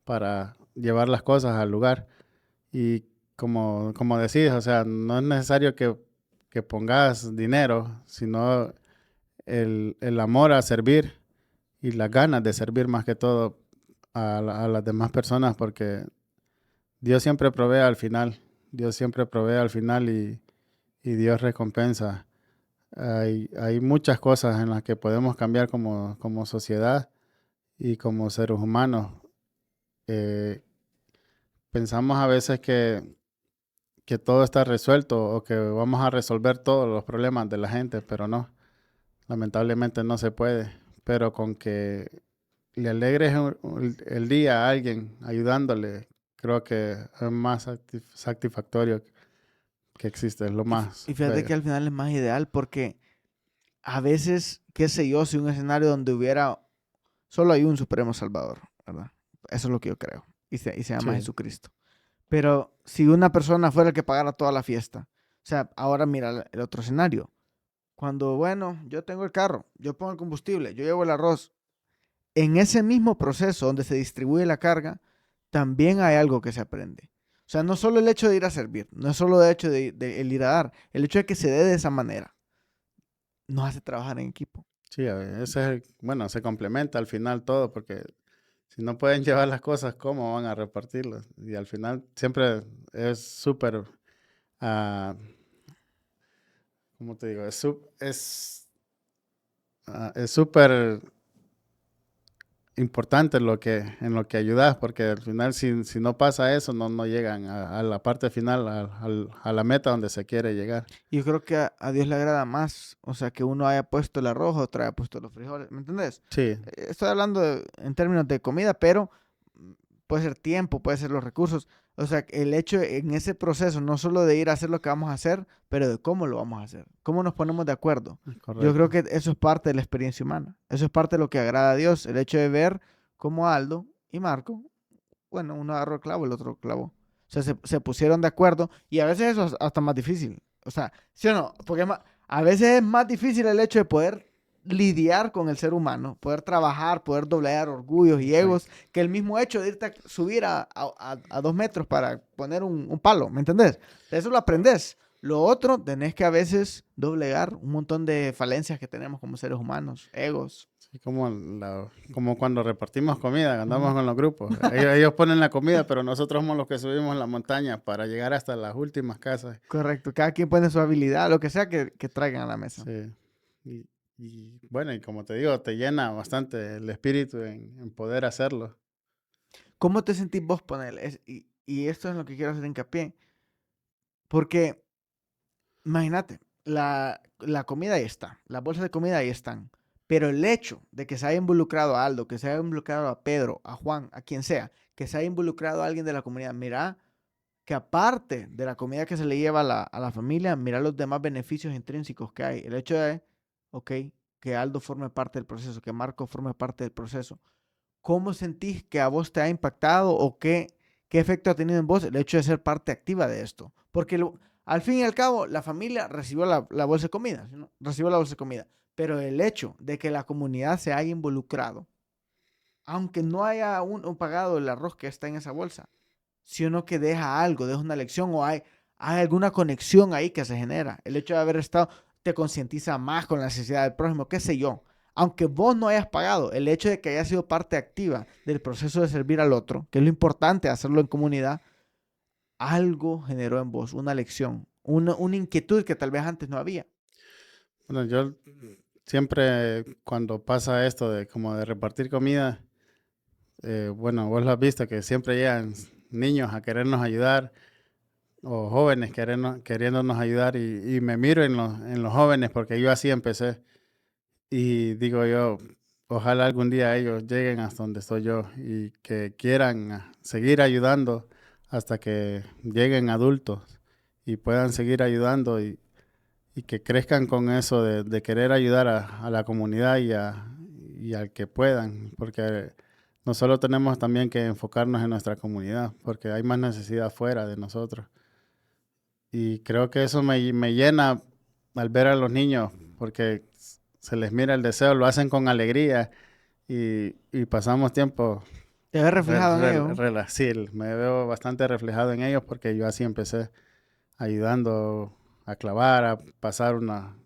para llevar las cosas al lugar. Y como decís, o sea, no es necesario que pongas dinero, sino el amor a servir y las ganas de servir más que todo a las demás personas, porque Dios siempre provee al final. Dios siempre provee al final y Dios recompensa. Hay muchas cosas en las que podemos cambiar como sociedad y como seres humanos. Eh, Pensamos a veces que todo está resuelto o que vamos a resolver todos los problemas de la gente, pero no, lamentablemente no se puede. Pero con que le alegres el día a alguien ayudándole, creo que es más satisfactorio que existe, es lo más Y fíjate que bello. al final es más ideal porque a veces, qué sé yo, si un escenario donde hubiera, solo hay un Supremo Salvador, ¿verdad? Eso es lo que yo creo. Y se llama Sí, Jesucristo. Pero si una persona fuera el que pagara toda la fiesta, o sea, ahora mira el otro escenario. Cuando, bueno, yo tengo el carro, yo pongo el combustible, yo llevo el arroz, en ese mismo proceso donde se distribuye la carga, también hay algo que se aprende. O sea, no solo el hecho de ir a servir, no es solo el hecho de el ir a dar, el hecho de que se dé de esa manera nos hace trabajar en equipo. sí, a ver, bueno, se complementa al final todo, porque si no pueden llevar las cosas, ¿cómo van a repartirlas? Y al final siempre es súper, ah, ¿cómo te digo? Es súper importante en lo que ayudas, porque al final si no pasa eso, no llegan a la parte final, a la meta donde se quiere llegar. Y yo creo que a Dios le agrada más, o sea, que uno haya puesto el arroz, otro haya puesto los frijoles, ¿me entendés? Sí, Estoy hablando en términos de comida, pero puede ser tiempo, puede ser los recursos. O sea, el hecho en ese proceso, no solo de ir a hacer lo que vamos a hacer, pero de cómo lo vamos a hacer, cómo nos ponemos de acuerdo. Yo creo correcto. que eso es parte de la experiencia humana. Eso es parte de lo que agrada a Dios, el hecho de ver cómo Aldo y Marco, bueno, uno agarró el clavo, el otro clavo. O sea, se pusieron de acuerdo y a veces eso es hasta más difícil. O sea, ¿sí o no? Porque a veces es más difícil el hecho de poder lidiar con el ser humano, poder trabajar, poder doblegar orgullos y egos, Exacto. que el mismo hecho de irte a subir a 2 metros para poner un palo, ¿me entendés? Eso lo aprendes. Lo otro, tenés que a veces doblegar un montón de falencias que tenemos como seres humanos, egos. Sí, como cuando repartimos comida, andamos Ujú. con los grupos. Ellos ponen la comida, pero nosotros somos los que subimos la montaña para llegar hasta las últimas casas. Correcto, cada quien pone su habilidad, lo que sea que traigan a la mesa. Sí. Y bueno, y como te digo, te llena bastante el espíritu en poder hacerlo. ¿Cómo te sentís vos, ponele? Y esto es lo que quiero hacer hincapié, porque imagínate, la comida ahí está, las bolsas de comida ahí están, pero el hecho de que se haya involucrado a Aldo, que se haya involucrado a Pedro, a Juan, a quien sea, que se haya involucrado a alguien de la comunidad, mira que aparte de la comida que se le lleva a la familia, mira los demás beneficios intrínsecos que hay. El hecho de, ok, que Aldo forme parte del proceso, que Marco forme parte del proceso. ¿Cómo sentís que a vos te ha impactado o qué efecto ha tenido en vos el hecho de ser parte activa de esto? Porque al fin y al cabo, la familia recibió la bolsa de comida, ¿sí, no? Recibió la bolsa de comida, pero el hecho de que la comunidad se haya involucrado, aunque no haya un pagado el arroz que está en esa bolsa, si uno que deja algo, deja una lección o hay alguna conexión ahí que se genera. El hecho de haber estado te concientiza más con la necesidad del prójimo, qué sé yo. Aunque vos no hayas pagado, el hecho de que hayas sido parte activa del proceso de servir al otro, que es lo importante, hacerlo en comunidad, algo generó en vos, una lección, una inquietud que tal vez antes no había. Bueno, yo siempre cuando pasa esto de como de repartir comida, bueno, vos lo has visto que siempre llegan niños a querernos ayudar o jóvenes queriéndonos ayudar y me miro en los jóvenes porque yo así empecé y digo yo, ojalá algún día ellos lleguen hasta donde estoy yo y que quieran seguir ayudando hasta que lleguen adultos y puedan seguir ayudando y que crezcan con eso de querer ayudar a la comunidad y al que puedan, porque no solo tenemos también que enfocarnos en nuestra comunidad, porque hay más necesidad fuera de nosotros. Y creo que eso me llena al ver a los niños, porque se les mira el deseo, lo hacen con alegría y pasamos tiempo. Te ves reflejado en ellos. Sí, me veo bastante reflejado en ellos porque yo así empecé ayudando a clavar, a pasar una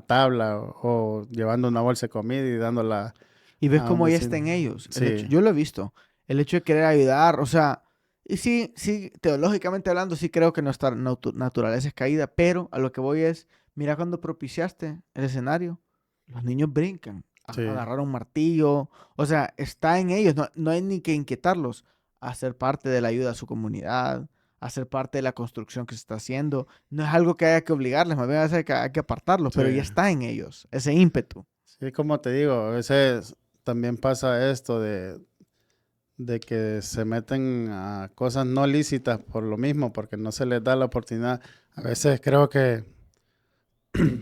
tabla o llevando una bolsa de comida y dándola Y ves a un cómo ya está vecino. en ellos. Sí, Yo lo he visto. El hecho de querer ayudar, o sea, y sí, sí, teológicamente hablando, sí creo que nuestra naturaleza es caída, pero a lo que voy es, mira cuando propiciaste el escenario, los niños brincan, sí, agarrar un martillo, o sea, está en ellos, no hay ni que inquietarlos a ser parte de la ayuda a su comunidad, a ser parte de la construcción que se está haciendo. No es algo que haya que obligarles, más bien hay que apartarlos, sí. pero ya está en ellos, ese ímpetu. Sí, como te digo, a veces también pasa esto de que se meten a cosas no lícitas por lo mismo, porque no se les da la oportunidad. A veces creo que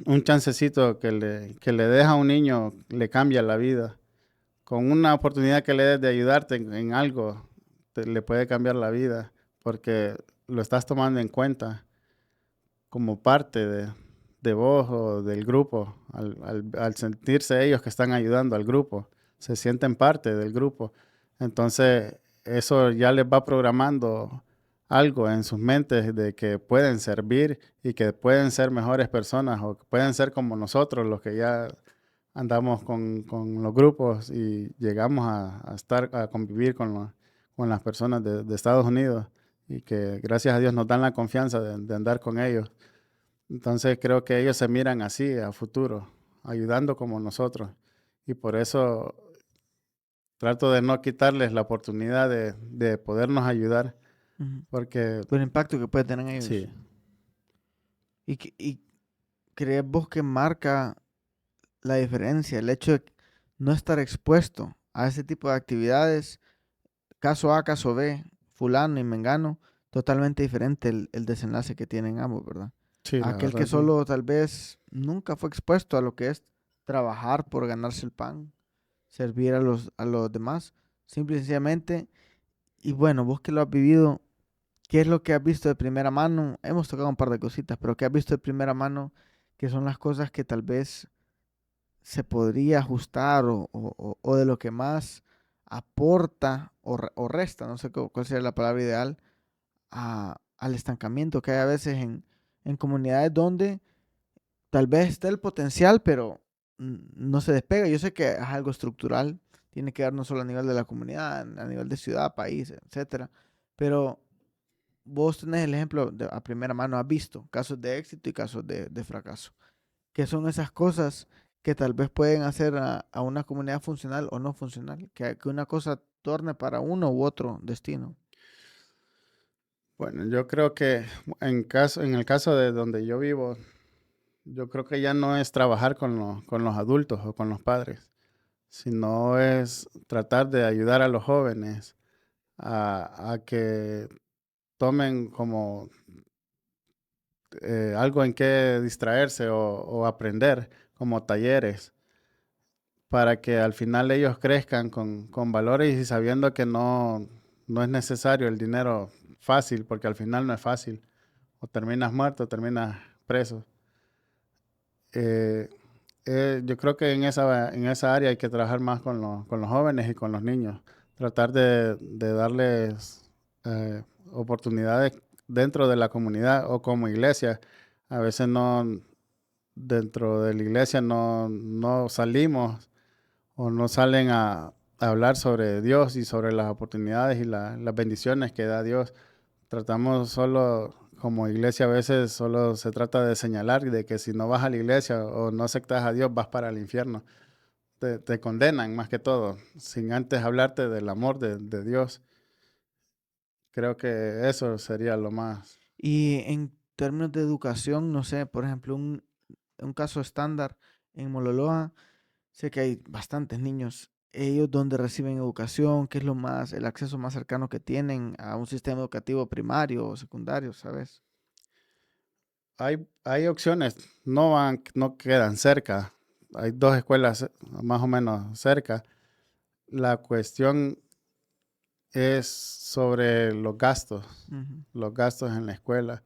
un chancecito que le deja a un niño le cambia la vida. Con una oportunidad que le des de ayudarte en algo, le puede cambiar la vida, porque lo estás tomando en cuenta como parte de vos o del grupo, al sentirse ellos que están ayudando al grupo, se sienten parte del grupo. Entonces, eso ya les va programando algo en sus mentes de que pueden servir y que pueden ser mejores personas o que pueden ser como nosotros, los que ya andamos con los grupos y llegamos a estar, a convivir con las personas de Estados Unidos y que gracias a Dios nos dan la confianza de andar con ellos. Entonces creo que ellos se miran así a futuro, ayudando como nosotros. Y por eso trato de no quitarles la oportunidad de podernos ayudar, Ujú. porque Por el impacto que puede tener en ellos. sí, Y crees vos que marca la diferencia el hecho de no estar expuesto a ese tipo de actividades, caso A, caso B, fulano y mengano, totalmente diferente el desenlace que tienen ambos, ¿verdad? sí, la Aquel que verdad, sí. solo tal vez nunca fue expuesto a lo que es trabajar por ganarse el pan, servir a los demás, simple y sencillamente, y bueno, vos que lo has vivido, ¿qué es lo que has visto de primera mano? Hemos tocado un par de cositas, pero ¿qué has visto de primera mano que son las cosas que tal vez se podría ajustar o de lo que más aporta o resta, no sé cuál sería la palabra ideal, al estancamiento que hay a veces en comunidades donde tal vez está el potencial, pero no se despega? Yo sé que es algo estructural, tiene que dar no solo a nivel de la comunidad, a nivel de ciudad, país, etcétera, pero vos tenés el ejemplo a primera mano, has visto casos de éxito y casos de fracaso. ¿Qué son esas cosas que tal vez pueden hacer a una comunidad funcional o no funcional? Que una cosa torne para uno u otro destino. Bueno, yo creo que en el caso de donde yo vivo, yo creo que ya no es trabajar con los adultos o con los padres, sino es tratar de ayudar a los jóvenes a que tomen como algo en que distraerse o aprender, como talleres, para que al final ellos crezcan con valores y sabiendo que no es necesario el dinero fácil, porque al final no es fácil. O terminas muerto, o terminas preso. Eh, yo creo que en esa área hay que trabajar más con los jóvenes y con los niños. Tratar de darles oportunidades dentro de la comunidad o como iglesia. A veces dentro de la iglesia no salimos o no salen a hablar sobre Dios y sobre las oportunidades y las bendiciones que da Dios. Tratamos solo, como iglesia a veces solo se trata de señalar de que si no vas a la iglesia o no aceptas a Dios vas para el infierno. Te condenan más que todo, sin antes hablarte del amor de Dios. Creo que eso sería lo más. Y en términos de educación, no sé, por ejemplo, un caso estándar en Mololoa, Sé que hay bastantes niños. Ellos donde reciben educación, ¿qué es el acceso más cercano que tienen a un sistema educativo primario o secundario, sabes? Hay opciones, no quedan cerca. Hay dos escuelas más o menos cerca. La cuestión es sobre Ujú. los gastos en la escuela.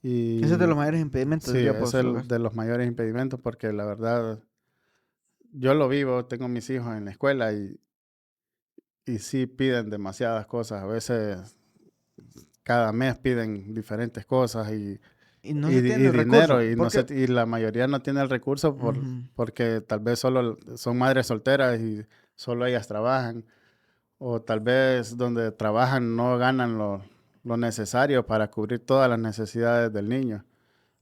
Ese es de Y los mayores impedimentos, sí, diría, es pues, los el gastos. de los mayores impedimentos porque la verdad, yo lo vivo, tengo mis hijos en la escuela y sí piden demasiadas cosas. A veces cada mes piden diferentes cosas Y no y, se tiene y el recurso, dinero porque... y la mayoría no tiene el recurso Ujú. porque tal vez solo son madres solteras y solo ellas trabajan o tal vez donde trabajan no ganan lo necesario para cubrir todas las necesidades del niño.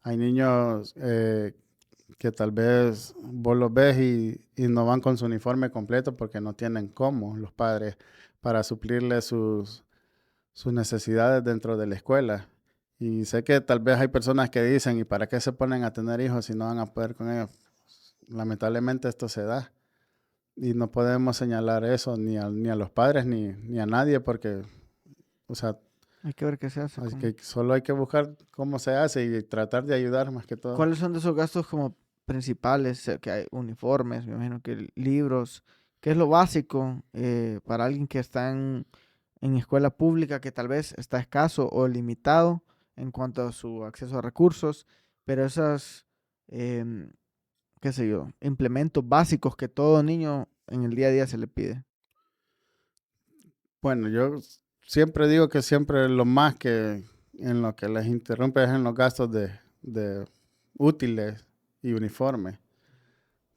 Hay niños que tal vez vos los ves y no van con su uniforme completo porque no tienen cómo los padres para suplirle sus necesidades dentro de la escuela. Y sé que tal vez hay personas que dicen, ¿y para qué se ponen a tener hijos si no van a poder con ellos? Lamentablemente esto se da. Y no podemos señalar eso ni a los padres ni a nadie porque, o sea, Hay que ver qué se hace así con... que solo hay que buscar cómo se hace y tratar de ayudar más que todo. ¿Cuáles son de esos gastos como principales? Sé que hay uniformes, me imagino que libros. ¿Qué es lo básico para alguien que está en escuela pública que tal vez está escaso o limitado en cuanto a su acceso a recursos? Pero esas, em, qué sé yo, implementos básicos que todo niño en el día a día se le pide. Bueno, siempre digo que siempre lo más que en lo que les interrumpe es en los gastos de útiles y uniformes.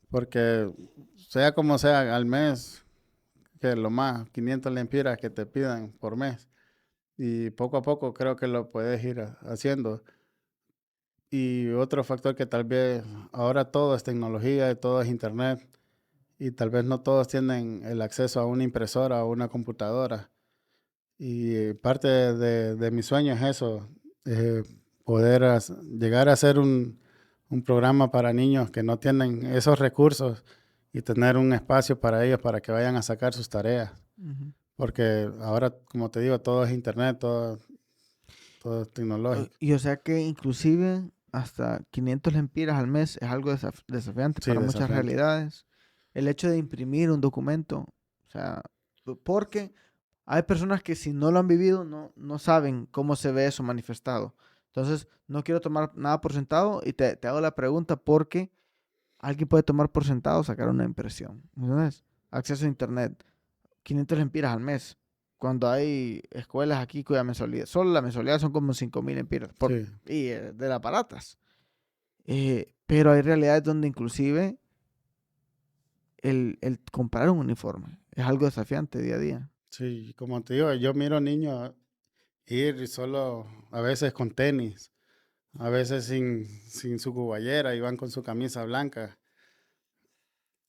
Porque sea como sea, al mes, que lo más, 500 lempiras que te pidan por mes. Y poco a poco creo que lo puedes ir haciendo. Y otro factor que tal vez ahora todo es tecnología y todo es internet. Y tal vez no todos tienen el acceso a una impresora o una computadora. Y parte de mi sueño es eso, eh, poder llegar a hacer un programa para niños que no tienen esos recursos y tener un espacio para ellos para que vayan a sacar sus tareas. Ujú. Porque ahora, como te digo, todo es internet, todo es tecnológico. Y o sea que inclusive hasta 500 lempiras al mes es algo desafiante Sí, para muchas desafiante. realidades. El hecho de imprimir un documento, o sea, porque hay personas que si no lo han vivido no saben cómo se ve eso manifestado. Entonces, no quiero tomar nada por sentado y te hago la pregunta porque alguien puede tomar por sentado sacar una impresión. ¿Entendés? Acceso a internet, 500 lempiras al mes. Cuando hay escuelas aquí cuya mensualidad, solo la mensualidad son como 5.000 lempiras Sí, de las baratas. Pero hay realidades donde inclusive el comprar un uniforme es algo desafiante día a día. sí, como te digo, yo miro niños ir y solo a veces con tenis, a veces sin su cuballera y van con su camisa blanca.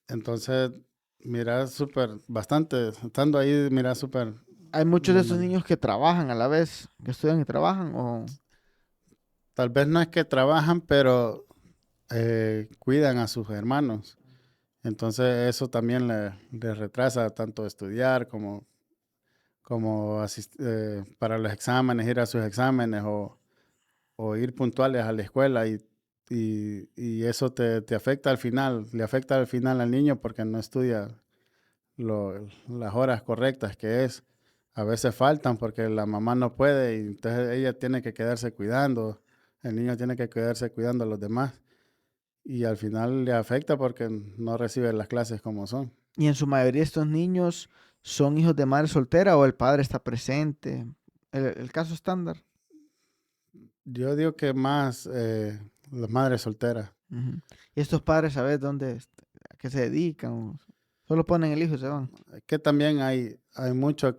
Entonces, mira súper, bastante, estando ahí, mira súper, Hay muchos de esos bueno, niños que trabajan a la vez, que estudian y trabajan, o... tal vez no es que trabajan, pero cuidan a sus hermanos. Entonces, eso también le retrasa tanto estudiar como para los exámenes, ir a sus exámenes o ir puntuales a la escuela y eso te afecta al final, le afecta al final al niño porque no estudia las horas correctas que es. A veces faltan porque la mamá no puede y entonces ella tiene que quedarse cuidando, el niño tiene que quedarse cuidando a los demás y al final le afecta porque no recibe las clases como son. Y en su mayoría estos niños son hijos de madre soltera o el padre está presente. El caso estándar. Yo digo que más las madres solteras. Ujú. Y estos padres, ¿sabes dónde, a qué se dedican? O solo ponen el hijo y se van. Que también hay mucho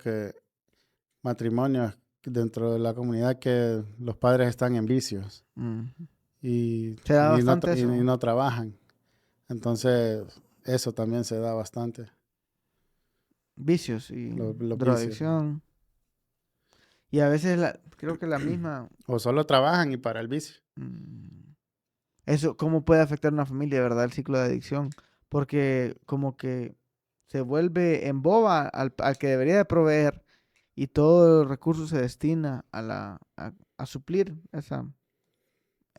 matrimonios dentro de la comunidad que los padres están en vicios Ujú. y, Se da y no, bastante y eso. no trabajan. Entonces, eso también se da bastante, Vicios y los vicios. drogadicción. Y a veces creo que la misma... O solo trabajan y para el vicio. mm, Eso, ¿cómo puede afectar a una familia, verdad? El ciclo de adicción. porque como que se vuelve en boba al que debería de proveer y todo el recurso se destina a suplir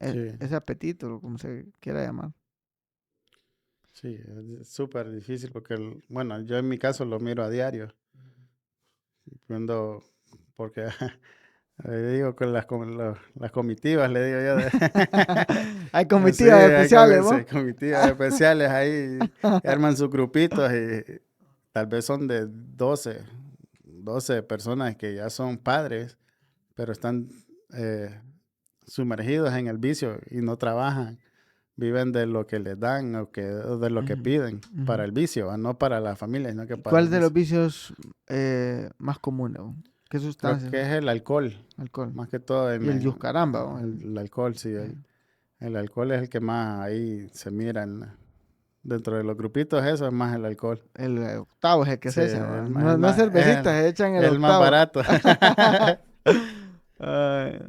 Sí, ese apetito, o como se quiera llamar. sí, es súper difícil porque, bueno, yo en mi caso lo miro a diario, viendo, porque le digo con las comitivas, le digo yo. Hay Sí, comitivas hay especiales, ¿vos? comitivas especiales ahí, que arman sus grupitos y tal vez son de doce personas que ya son padres, pero están eh, sumergidos en el vicio y no trabajan. Viven de lo que les dan o de lo que Ujú, piden ujú. para el vicio, no para la familia, sino que ¿Y para cuál el de los vicio. vicios más comunes, vos? ¿Qué Creo sustancias? que es el alcohol, Alcohol. más que todo Y el yuscaramba, vos, el alcohol, sí. eh, El alcohol es el que más ahí se mira dentro de los grupitos, eso es más el alcohol. el octavo es el que Sí, se echa, ¿va? No, no es cervecita, se echan el el más octavo. barato. Ay,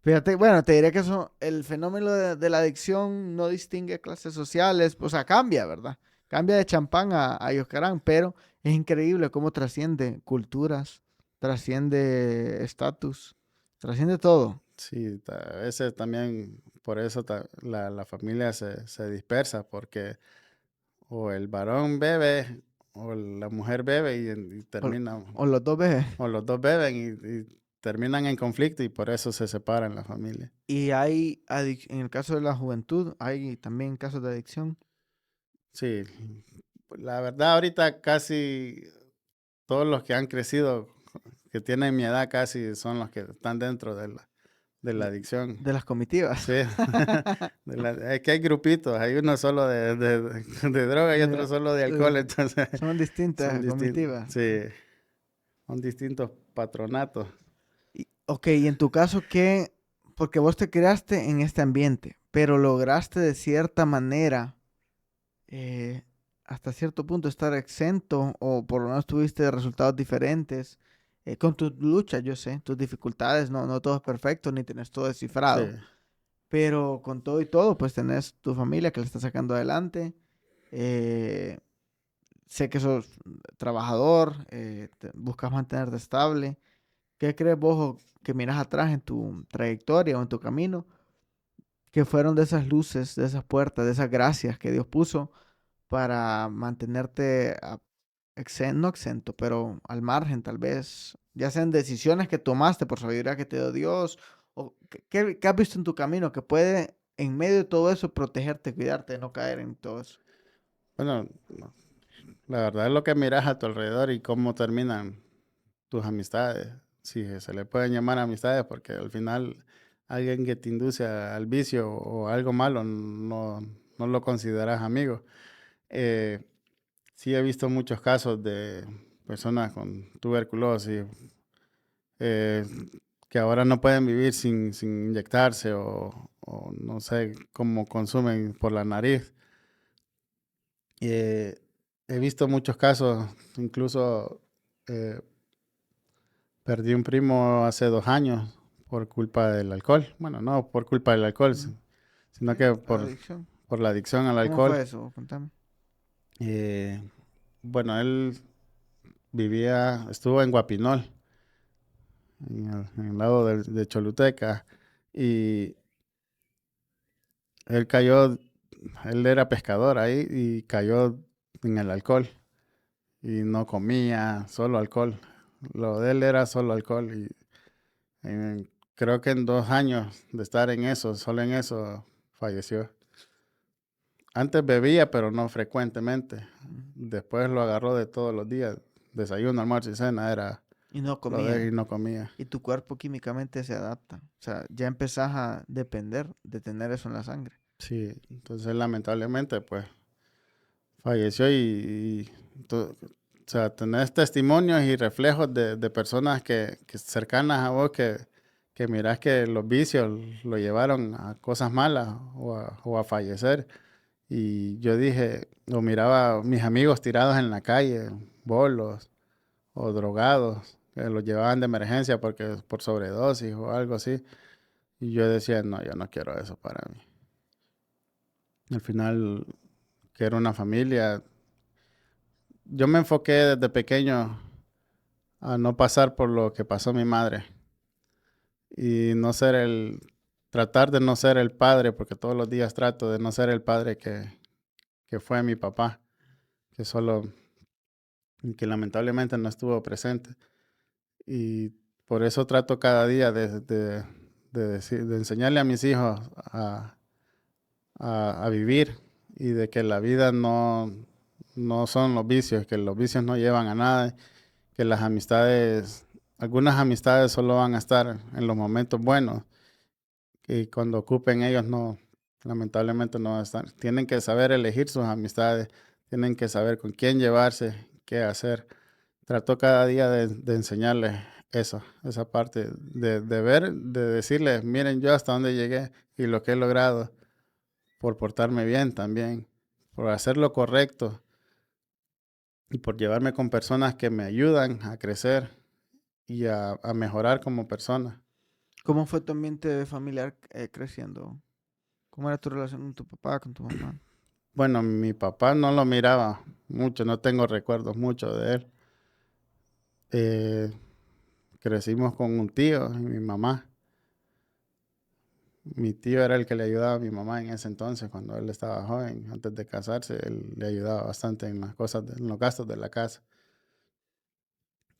fíjate, bueno, te diré que eso, el fenómeno de la adicción no distingue clases sociales, o sea, cambia, ¿verdad? Cambia de champán a Yoscarán, pero es increíble cómo trasciende culturas, trasciende estatus, trasciende todo. Sí, a veces también por eso la familia se dispersa, porque o el varón bebe o la mujer bebe y O, termina, o los dos veces. o los dos beben y terminan en conflicto y por eso se separan la familia. Y hay, en el caso de la juventud, hay también casos de adicción. Sí, la verdad ahorita casi todos los que han crecido, que tienen mi edad casi, son los que están dentro de la De, adicción. de las comitivas. Sí, es que hay grupitos, hay uno solo de droga y otro Eh, solo de alcohol, eh, entonces Son son distintas distintos, comitivas. sí, son distintos patronatos. Ok, y en tu caso, ¿qué? Porque vos te creaste en este ambiente, pero lograste de cierta manera, eh, hasta cierto punto, estar exento, o por lo menos tuviste resultados diferentes con tus luchas, yo sé, tus dificultades, no, no todo es perfecto, ni tenés todo Sí, descifrado, pero con todo y todo, pues tenés tu familia que la está sacando adelante. eh, Sé que sos trabajador, buscas mantenerte estable. ¿Qué crees vos o que miras atrás en tu trayectoria o en tu camino? Que fueron de esas luces, de esas puertas, de esas gracias que Dios puso para mantenerte no exento, pero al margen tal vez, ya sean decisiones que tomaste por sabiduría que te dio Dios, o qué has visto en tu camino que puede en medio de todo eso protegerte, cuidarte, de no caer en todo eso. bueno, no, la verdad es lo que miras a tu alrededor y cómo terminan tus amistades, si se le pueden llamar amistades, porque al final alguien que te induce al vicio o algo malo no lo consideras amigo. Eh, sí he visto muchos casos de personas con tuberculosis eh, que ahora no pueden vivir sin inyectarse o no sé cómo consumen por la nariz. He visto muchos casos, incluso eh, perdí un primo hace 2 años por culpa del alcohol. Bueno, no por culpa del alcohol, Mm, sino sí, que la adicción. por la adicción al ¿Cómo alcohol. fue eso? Contame. Eh, bueno, él estuvo en Guapinol, en el lado de Choluteca, y él cayó, él era pescador ahí y cayó en el alcohol y no comía, solo alcohol. Lo de él era solo alcohol y creo que en 2 años de estar en eso, solo en eso, falleció. Antes bebía, pero no frecuentemente. Mm. Después lo agarró de todos los días. Desayuno, almuerzo y cena era Y no lo de él comía. y no comía. Y tu cuerpo químicamente se adapta. O sea, ya empezás a depender de tener eso en la sangre. Sí, entonces lamentablemente pues falleció o sea, tenés testimonios y reflejos de personas que cercanas a vos que mirás que los vicios lo llevaron a cosas malas o a fallecer. Y yo dije, o miraba a mis amigos tirados en la calle, bolos o drogados, que los llevaban de emergencia porque por sobredosis o algo así. Y yo decía, no, yo no quiero eso para mí. Al final que era una familia. Yo me enfoqué desde pequeño a no pasar por lo que pasó mi madre y no ser tratar de no ser el padre, porque todos los días trato de no ser el padre que fue mi papá, que solo, que lamentablemente no estuvo presente. Y por eso trato cada día de enseñarle a mis hijos a vivir y de que la vida no son los vicios, que los vicios no llevan a nada, que las amistades, algunas amistades solo van a estar en los momentos buenos y cuando ocupen ellos no, lamentablemente no van a estar. Tienen que saber elegir sus amistades, tienen que saber con quién llevarse, qué hacer. Trato cada día de enseñarles eso, esa parte, de ver, de decirles, miren yo hasta dónde llegué y lo que he logrado por portarme bien también, por hacer lo correcto y por llevarme con personas que me ayudan a crecer y a mejorar como persona. ¿Cómo fue tu ambiente familiar creciendo? ¿Cómo era tu relación con tu papá, con tu mamá? Bueno, mi papá no lo miraba mucho, no tengo recuerdos mucho de él. Eh, Crecimos con un tío y mi mamá. Mi tío era el que le ayudaba a mi mamá en ese entonces, cuando él estaba joven, antes de casarse, él le ayudaba bastante en las cosas, en los gastos de la casa.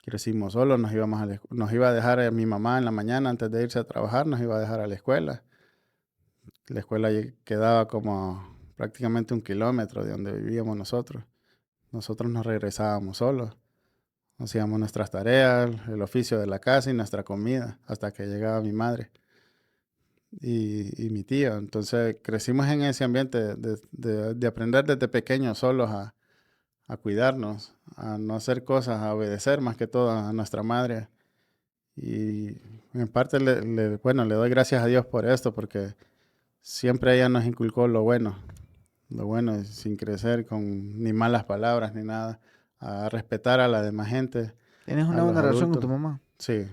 Crecimos solos, nos iba a dejar mi mamá en la mañana antes de irse a trabajar, nos iba a dejar a la escuela. La escuela quedaba como prácticamente 1 kilómetro de donde vivíamos nosotros. Nosotros nos regresábamos solos, hacíamos nuestras tareas, el oficio de la casa y nuestra comida, hasta que llegaba mi madre y mi tío. Entonces crecimos en ese ambiente de aprender desde pequeños solos a cuidarnos, a no hacer cosas, a obedecer más que todo a nuestra madre. Y en parte, bueno, le doy gracias a Dios por esto, porque siempre ella nos inculcó lo bueno, sin crecer con ni malas palabras ni nada, a respetar a la demás gente, ¿Tienes a una los buena relación con tu adultos. mamá? Sí,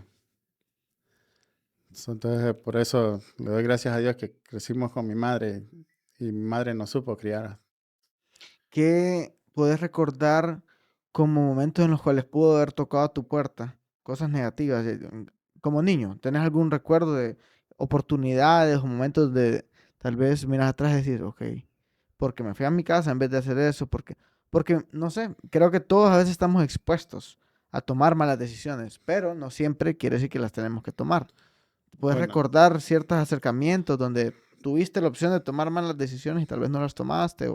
entonces por eso le doy gracias a Dios que crecimos con mi madre y mi madre nos supo criar. ¿Qué puedes recordar como momentos en los cuales pudo haber tocado a tu puerta? Cosas negativas. Como niño, ¿tenés algún recuerdo de oportunidades o momentos de tal vez miras atrás y decir, ok, porque me fui a mi casa en vez de hacer eso? Porque no sé, creo que todos a veces estamos expuestos a tomar malas decisiones, pero no siempre quiere decir que las tenemos que tomar. ¿Puedes Bueno, recordar ciertos acercamientos donde tuviste la opción de tomar malas decisiones y tal vez no las tomaste?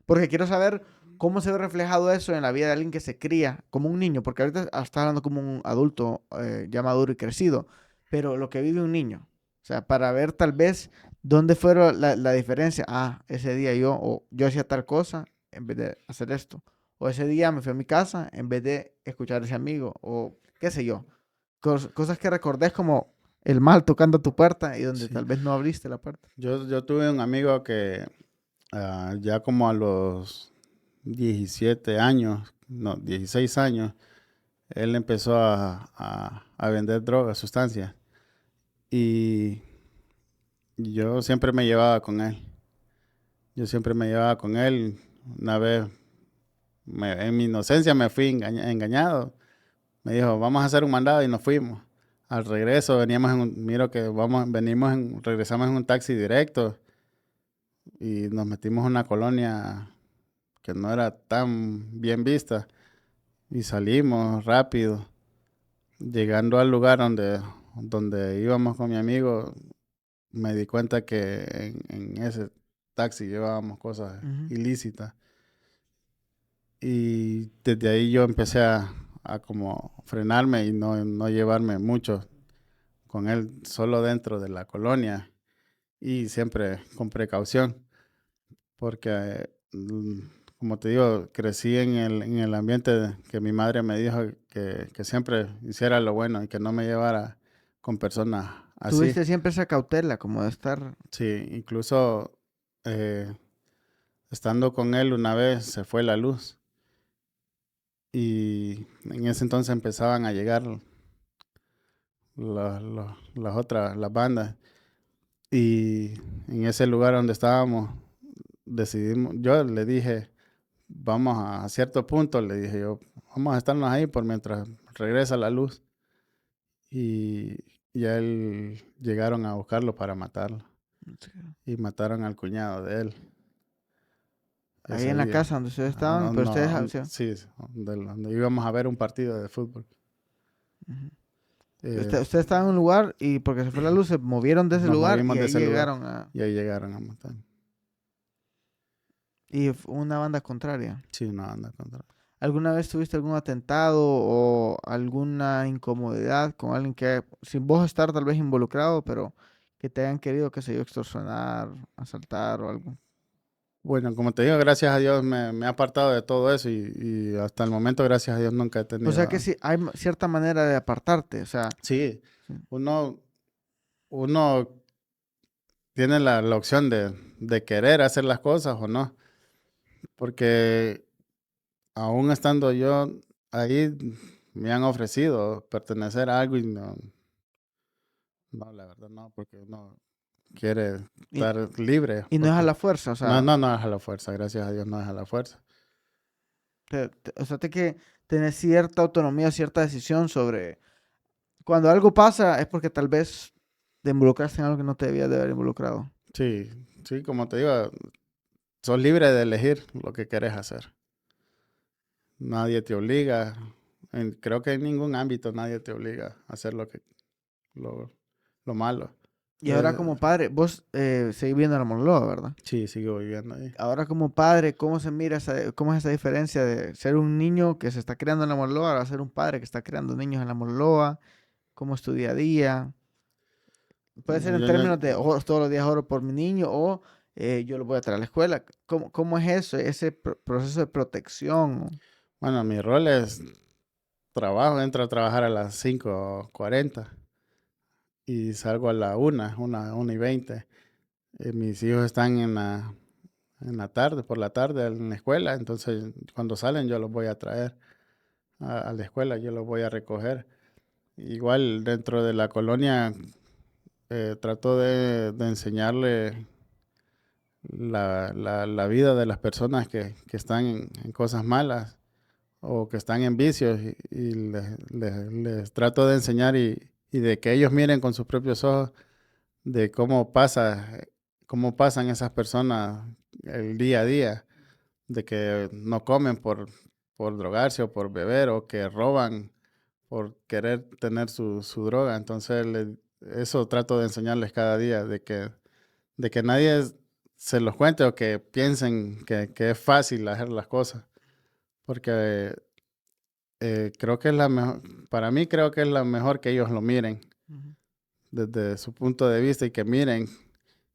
Porque quiero saber cómo se ve reflejado eso en la vida de alguien que se cría como un niño, porque ahorita estás hablando como un adulto ya maduro y crecido, pero lo que vive un niño, o sea, para ver tal vez dónde fue la diferencia. Ah, ese día yo hacía tal cosa en vez de hacer esto, o ese día me fui a mi casa en vez de escuchar a ese amigo, o qué sé yo, cosas que recordés como el mal tocando tu puerta y donde sí. tal vez no abriste la puerta. Yo tuve un amigo que ya como a los 17 años, no, 16 años, él empezó a vender drogas, sustancias. Y yo siempre me llevaba con él. Yo siempre me llevaba con él. Una vez, en mi inocencia, me fui engañado. Me dijo, vamos a hacer un mandado y nos fuimos. Al regreso veníamos miro que regresamos en un taxi directo y nos metimos en una colonia que no era tan bien vista y salimos rápido. Llegando al lugar donde íbamos con mi amigo, me di cuenta que en ese taxi llevábamos cosas Ujú. ilícitas. Y desde ahí yo empecé a como frenarme y no llevarme mucho con él, solo dentro de la colonia y siempre con precaución, porque como te digo, crecí en el ambiente que mi madre me dijo que siempre hiciera lo bueno y que no me llevara con personas así. Tuviste siempre esa cautela como de estar. Sí, incluso eh, estando con él una vez se fue la luz y en ese entonces empezaban a llegar las bandas y en ese lugar donde estábamos decidimos, yo le dije, vamos a cierto punto, le dije yo, vamos a estarnos ahí por mientras regresa la luz. Y, y a él llegaron a buscarlo para matarlo. Y mataron al cuñado de él Ahí ese en la día. casa donde ustedes estaban, No, pero ustedes... no, o sea, sí, donde íbamos a ver un partido de fútbol. ujú. Eh, Ustedes estaban en un lugar y porque se fue la luz se movieron de ese Nos lugar movimos y de ahí ese lugar llegaron a... y ahí llegaron a matar. Y una banda contraria. Sí, no anda contra. ¿Alguna vez tuviste algún atentado o alguna incomodidad con alguien que, sin vos estar tal vez involucrado, pero que te hayan querido, qué sé yo, extorsionar, asaltar o algo? Bueno, como te digo, gracias a Dios me he apartado de todo eso y hasta el momento, gracias a Dios, nunca he O sea que tenido. sí, hay cierta manera de apartarte, o sea, Sí, sí. uno, uno tiene la opción de querer hacer las cosas o no, porque aún estando yo ahí, me han ofrecido pertenecer a algo y no, no, la verdad no, porque uno quiere Y, estar libre, y no es a porque la fuerza, o no, sea, no, no es a la fuerza, gracias a Dios no es a la fuerza. o sea, te que tener cierta autonomía, cierta decisión sobre cuando algo pasa es porque tal vez te involucraste en algo que no te debías de haber involucrado. Sí, sí, como te digo, sos libre de elegir lo que querés hacer. Nadie te obliga, creo que en ningún ámbito nadie te obliga a hacer lo, lo malo. Y ahora Eh, como padre, vos seguís viendo la Monloa, ¿verdad? sí, sigo viviendo ahí. Ahora como padre, ¿cómo se mira cómo es esa diferencia de ser un niño que se está criando en la Monloa a ser un padre que está criando niños en la Monloa? ¿Cómo es tu día a día? Puede ser en Yo, yo- términos de todos los días oro por mi niño o yo lo voy a traer a la escuela. ¿Cómo es eso, ese proceso de protección? bueno, mi rol es trabajo, entro a trabajar a las 5:40 y salgo a la 1:20. Mis hijos están en la tarde, por la tarde en la escuela, entonces cuando salen yo los voy a traer a la escuela, yo los voy a recoger. Igual dentro de la colonia trato de enseñarle la vida de las personas que están en cosas malas o que están en vicios y les trato de enseñar y de que ellos miren con sus propios ojos de cómo pasan esas personas el día a día, de que no comen por drogarse o por beber o que roban por querer tener su droga. Entonces, eso trato de enseñarles cada día, de que nadie se los cuente o que piensen que es fácil hacer las cosas, porque creo que es la mejor, para mí creo que es la mejor que ellos lo miren Ujú. desde su punto de vista y que miren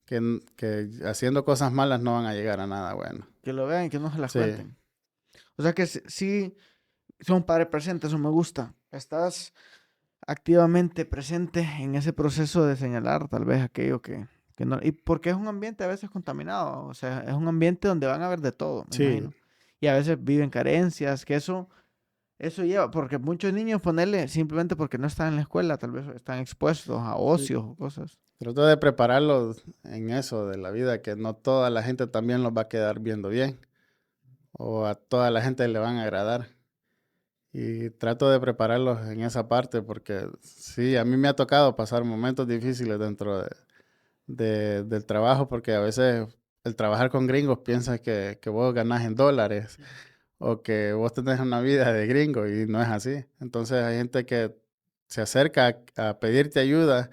que haciendo cosas malas no van a llegar a nada bueno. Que lo vean y que no se las Sí, cuenten. O sea que sí, son un padre presente, eso me gusta. Estás activamente presente en ese proceso de señalar tal vez aquello que no. Y porque es un ambiente a veces contaminado, o sea, es un ambiente donde van a ver de todo, me sí, imagino. Y a veces viven carencias, que eso lleva, porque muchos niños ponerle simplemente porque no están en la escuela, tal vez están expuestos a sí. ocios o cosas. Trato de prepararlos en eso de la vida, que no toda la gente también los va a quedar viendo bien o a toda la gente le van a agradar. Y trato de prepararlos en esa parte porque sí, a mí me ha tocado pasar momentos difíciles dentro del trabajo porque a veces el trabajar con gringos piensas que vos ganás en dólares o que vos tenés una vida de gringo y no es así. Entonces hay gente que se acerca a pedirte ayuda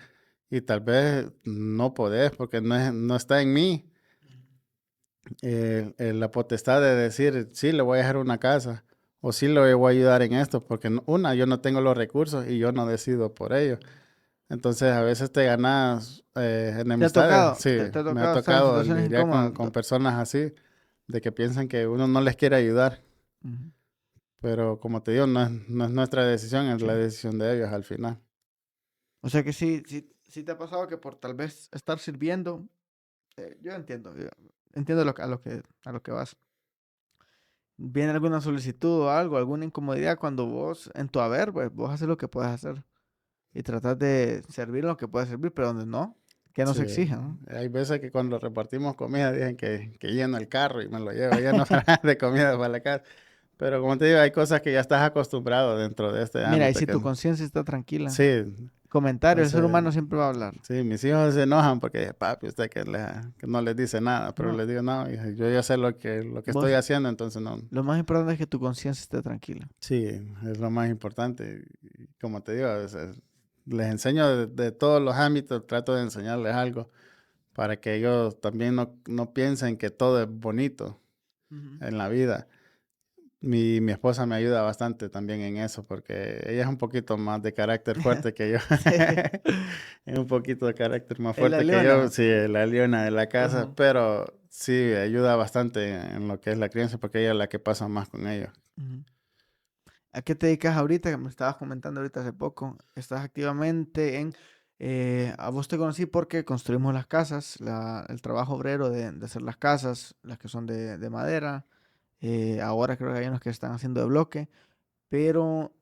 y tal vez no podés porque no está en mí la potestad de decir, sí, le voy a dejar una casa o sí le voy a ayudar en esto, porque una, yo no tengo los recursos y yo no decido por ello. Entonces a veces te ganas ¿Te ha enemistades. tocado? Sí, ¿Te ha me ha tocado estar en tocado situaciones lidiar incómodas? con personas así, de que piensan que uno no les quiere ayudar. Ujú. Pero como te digo, no es nuestra decisión, es Sí. la decisión de ellos al final. O sea que sí te ha pasado que por tal vez estar sirviendo, yo entiendo a lo que vas. Viene alguna solicitud o algo, alguna incomodidad cuando vos, en tu haber, pues vos haces lo que puedes hacer y tratas de servir lo que puedes servir, pero donde no, que no Sí. se exija, ¿no? Hay veces que cuando repartimos comida dicen que lleno el carro y me lo llevo lleno de comida para la casa. Pero como te digo, hay cosas que ya estás acostumbrado dentro de este Mira, y ámbito si tu que conciencia está tranquila, sí, comentario, el ser entonces, humano siempre va a hablar. sí, mis hijos se enojan porque papi, usted que no les dice nada, pero No, les digo, no, hija, yo ya sé lo que estoy vos, haciendo, entonces no. lo más importante es que tu conciencia esté tranquila. Sí, es lo más importante. Y como te digo, les enseño de todos los ámbitos, trato de enseñarles algo para que ellos también no piensen que todo es bonito Ujú. en la vida. Mi esposa me ayuda bastante también en eso, porque ella es un poquito más de carácter fuerte que yo. Sí, Es un poquito de carácter más es la fuerte que yo, leona. sí, la leona de la casa, Ajá. pero sí, ayuda bastante en lo que es la crianza, porque ella es la que pasa más con ellos. Ujú. ¿A qué te dedicas ahorita? Que me estabas comentando ahorita hace poco. Estás activamente en... a vos te conocí porque construimos las casas, el trabajo obrero de hacer las casas, las que son de madera. Ahora creo que hay unos que están haciendo de bloque, pero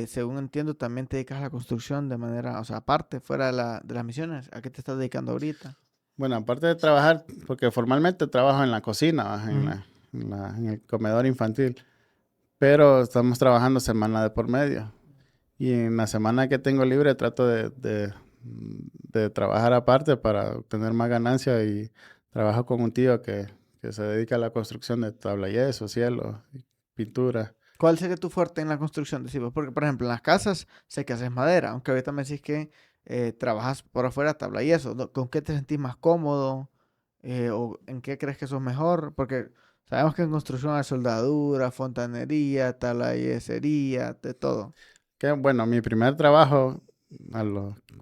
según entiendo también te dedicas a la construcción de manera, o sea, aparte, fuera de las misiones. ¿A qué te estás dedicando ahorita? Bueno, aparte de trabajar, porque formalmente trabajo en la cocina, ¿va? Ujú, En el comedor infantil, pero estamos trabajando semana de por medio. Y en la semana que tengo libre trato de trabajar aparte para obtener más ganancia y trabajo con un tío que se dedica a la construcción de tablayesos, cielo, y pintura. ¿cuál sería tu fuerte en la construcción? Decimos, porque, por ejemplo, en las casas sé que haces madera, aunque ahorita me decís que trabajas por afuera, tabla y eso. ¿Con qué te sentís más cómodo? ¿O en qué crees que sos mejor? Porque sabemos que en construcción hay soldadura, fontanería, tablayesería, de todo. Que bueno, mi primer trabajo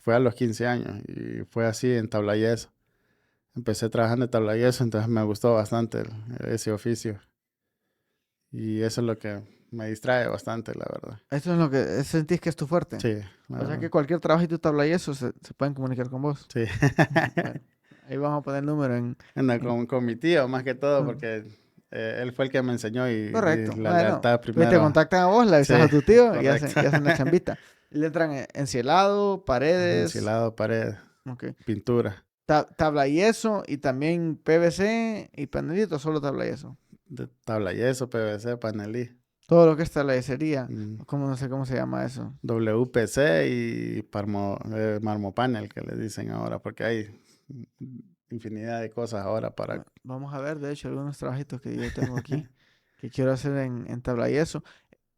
fue a los 15 años y fue así en tablayeso. Empecé trabajando en tablayeso, entonces me gustó bastante ese oficio. Y eso es lo que me distrae bastante, la verdad. Eso es lo que sentís que es tu fuerte. Sí, la O sea verdad. que cualquier trabajo y tu tabla y eso se pueden comunicar con vos. Sí. Bueno, ahí vamos a poner el número Anda en- con mi tío, más que todo, con- porque él fue el que me enseñó y Correcto. la Bueno, lealtad pues te primero. contactan a vos, le Sí, avisas a tu tío correcto. y hacen la chambita. Le entran encielado, paredes, Encilado, pared, ok. pintura, Tabla y eso, y también PVC y panelito, solo tabla y eso. de tabla yeso, PVC, panelí, Todo lo que es tablayesería, mm, como no sé cómo se llama eso. WPC y marmopanel, que le dicen ahora, porque hay infinidad de cosas ahora para... Vamos a ver, de hecho, algunos trabajitos que yo tengo aquí que quiero hacer en tabla y eso.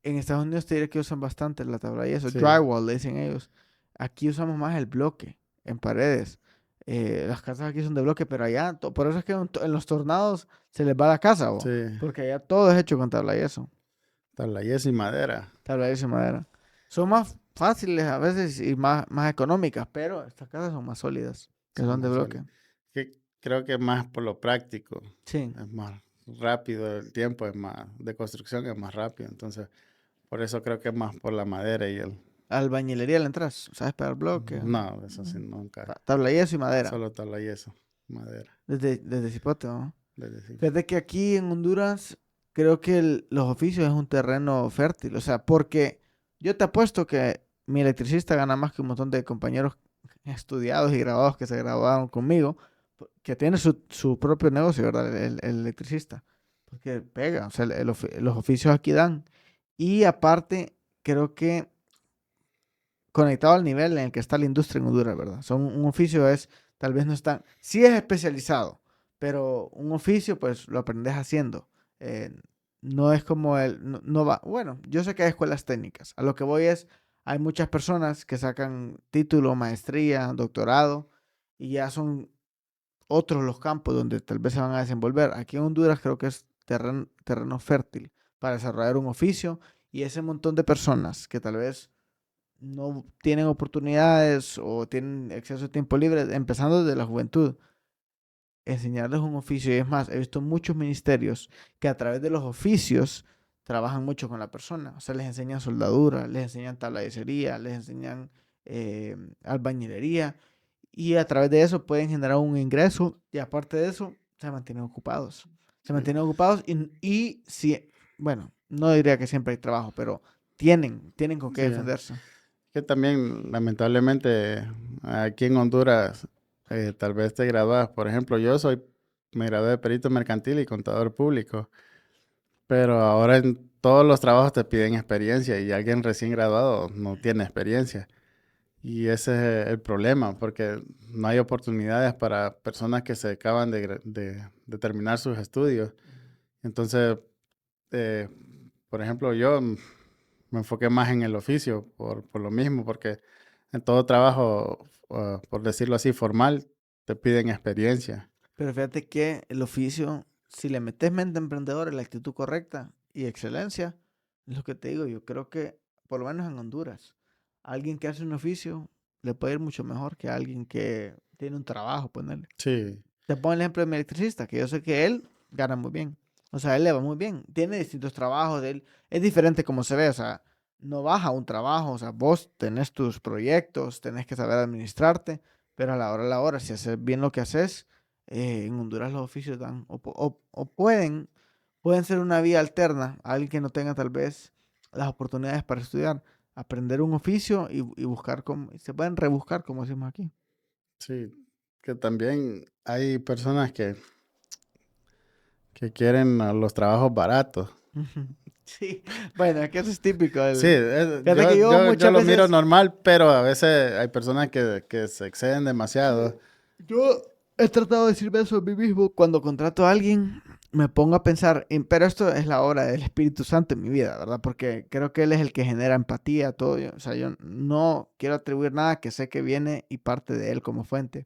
En Estados Unidos te diré que usan bastante la tabla y eso. Sí, Drywall, le dicen ellos. Aquí usamos más el bloque en paredes. Las casas aquí son de bloque, pero allá, por eso es que en los tornados se les va la casa, sí, bo, porque allá todo es hecho con tabla y eso. tabla yeso y madera. Tabla y eso y madera. Son más fáciles a veces y más económicas, pero estas casas son más sólidas, que Son son de más bloque. sólidas. Que creo que más por lo práctico, Sí. es más rápido, el tiempo es más, de construcción es más rápido, entonces por eso creo que es más por la madera y el... Albañilería le entras, ¿sabes? Para el bloque. No, eso sí, nunca. Tabla y eso y madera. Solo tabla yeso, madera. Desde Cipote, ¿no? Desde sí. Fíjate que aquí en Honduras creo que los oficios es un terreno fértil, o sea, porque yo te apuesto que mi electricista gana más que un montón de compañeros estudiados y graduados que se graduaron conmigo, que tiene su propio negocio, ¿verdad? El electricista, porque pega, o sea, los oficios aquí dan. Y aparte, creo que conectado al nivel en el que está la industria en Honduras, ¿verdad? Son, un oficio es, tal vez no está, sí es especializado, pero un oficio pues lo aprendes haciendo. Eh, no es como no va, bueno, yo sé que hay escuelas técnicas, a lo que voy es, hay muchas personas que sacan título, maestría, doctorado, y ya son otros los campos donde tal vez se van a desenvolver. Aquí en Honduras creo que es terreno fértil para desarrollar un oficio y ese montón de personas que tal vez no tienen oportunidades o tienen exceso de tiempo libre, empezando desde la juventud, enseñarles un oficio. Y es más, he visto muchos ministerios que a través de los oficios trabajan mucho con la persona. O sea, les enseñan soldadura, les enseñan tablacería, les enseñan albañilería. Y a través de eso pueden generar un ingreso y aparte de eso, se mantienen ocupados. Se mantienen ocupados y si, bueno, no diría que siempre hay trabajo, pero tienen con qué Sí, defenderse. que también lamentablemente aquí en Honduras tal vez te gradúas. Por ejemplo, me gradué de perito mercantil y contador público, pero ahora en todos los trabajos te piden experiencia y alguien recién graduado no tiene experiencia. Y ese es el problema, porque no hay oportunidades para personas que se acaban de terminar sus estudios. Entonces, eh, por ejemplo, yo me enfoqué más en el oficio por lo mismo, porque en todo trabajo, por decirlo así, formal, te piden experiencia. Pero fíjate que el oficio, si le metes mente emprendedora, la actitud correcta y excelencia, es lo que te digo, yo creo que, por lo menos en Honduras, alguien que hace un oficio le puede ir mucho mejor que alguien que tiene un trabajo, ponerle. Sí, Te pongo el ejemplo de mi electricista, que yo sé que él gana muy bien. O sea, él le va muy bien. Tiene distintos trabajos, él es diferente como se ve, o sea, no baja un trabajo, o sea, vos tenés tus proyectos, tenés que saber administrarte, pero a la hora, si haces bien lo que haces, en Honduras los oficios dan, o pueden ser una vía alterna a alguien que no tenga tal vez las oportunidades para estudiar, aprender un oficio y buscar cómo, se pueden rebuscar, como decimos aquí. sí, que también hay personas que quieren los trabajos baratos. Ujú. Sí, bueno, es que eso es típico. Sí, Fíjate que yo yo muchas lo miro veces, normal, pero a veces hay personas que se exceden demasiado. yo he tratado de decirme eso a mí mismo cuando contrato a alguien, me pongo a pensar, pero esto es la obra del Espíritu Santo en mi vida, ¿verdad? Porque creo que Él es el que genera empatía, todo. O sea, yo no quiero atribuir nada que sé que viene y parte de Él como fuente.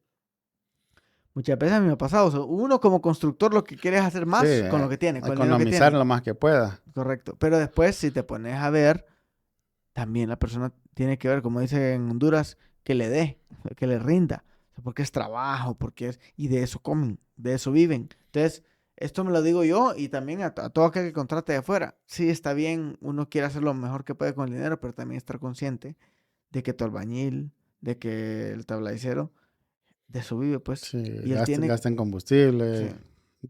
Muchas veces a mí me ha pasado, o sea, uno como constructor lo que quiere es hacer Sí, más con lo que tiene, con el dinero que economizar tiene. lo más que pueda. Correcto. Pero después, si te pones a ver, también la persona tiene que ver, como dice en Honduras, que le dé, que le rinda. O sea, porque es trabajo, porque es, y de eso comen, de eso viven. Entonces, esto me lo digo yo y también a todo aquel que contrate de afuera. Sí, está bien, uno quiere hacer lo mejor que puede con el dinero, pero también estar consciente de que tu albañil, de que el tabladicero, de eso vive, pues. Sí, Y él tiene, gasten sí, combustible,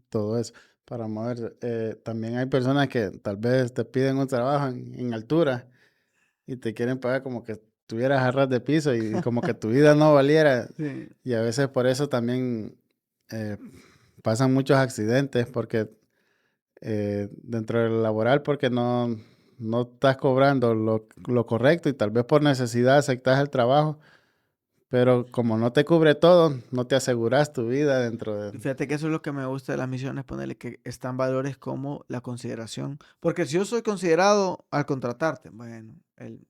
todo eso para moverse. También hay personas que tal vez te piden un trabajo en altura y te quieren pagar como que estuvieras a ras de piso y como que tu vida no valiera. sí, Y a veces por eso también eh, pasan muchos accidentes porque dentro del laboral porque no estás cobrando lo correcto y tal vez por necesidad aceptas el trabajo, pero como no te cubre todo, no te aseguras tu vida dentro y de... fíjate que eso es lo que me gusta de las misiones, ponerle que están valores como la consideración. Porque si yo soy considerado al contratarte, bueno, él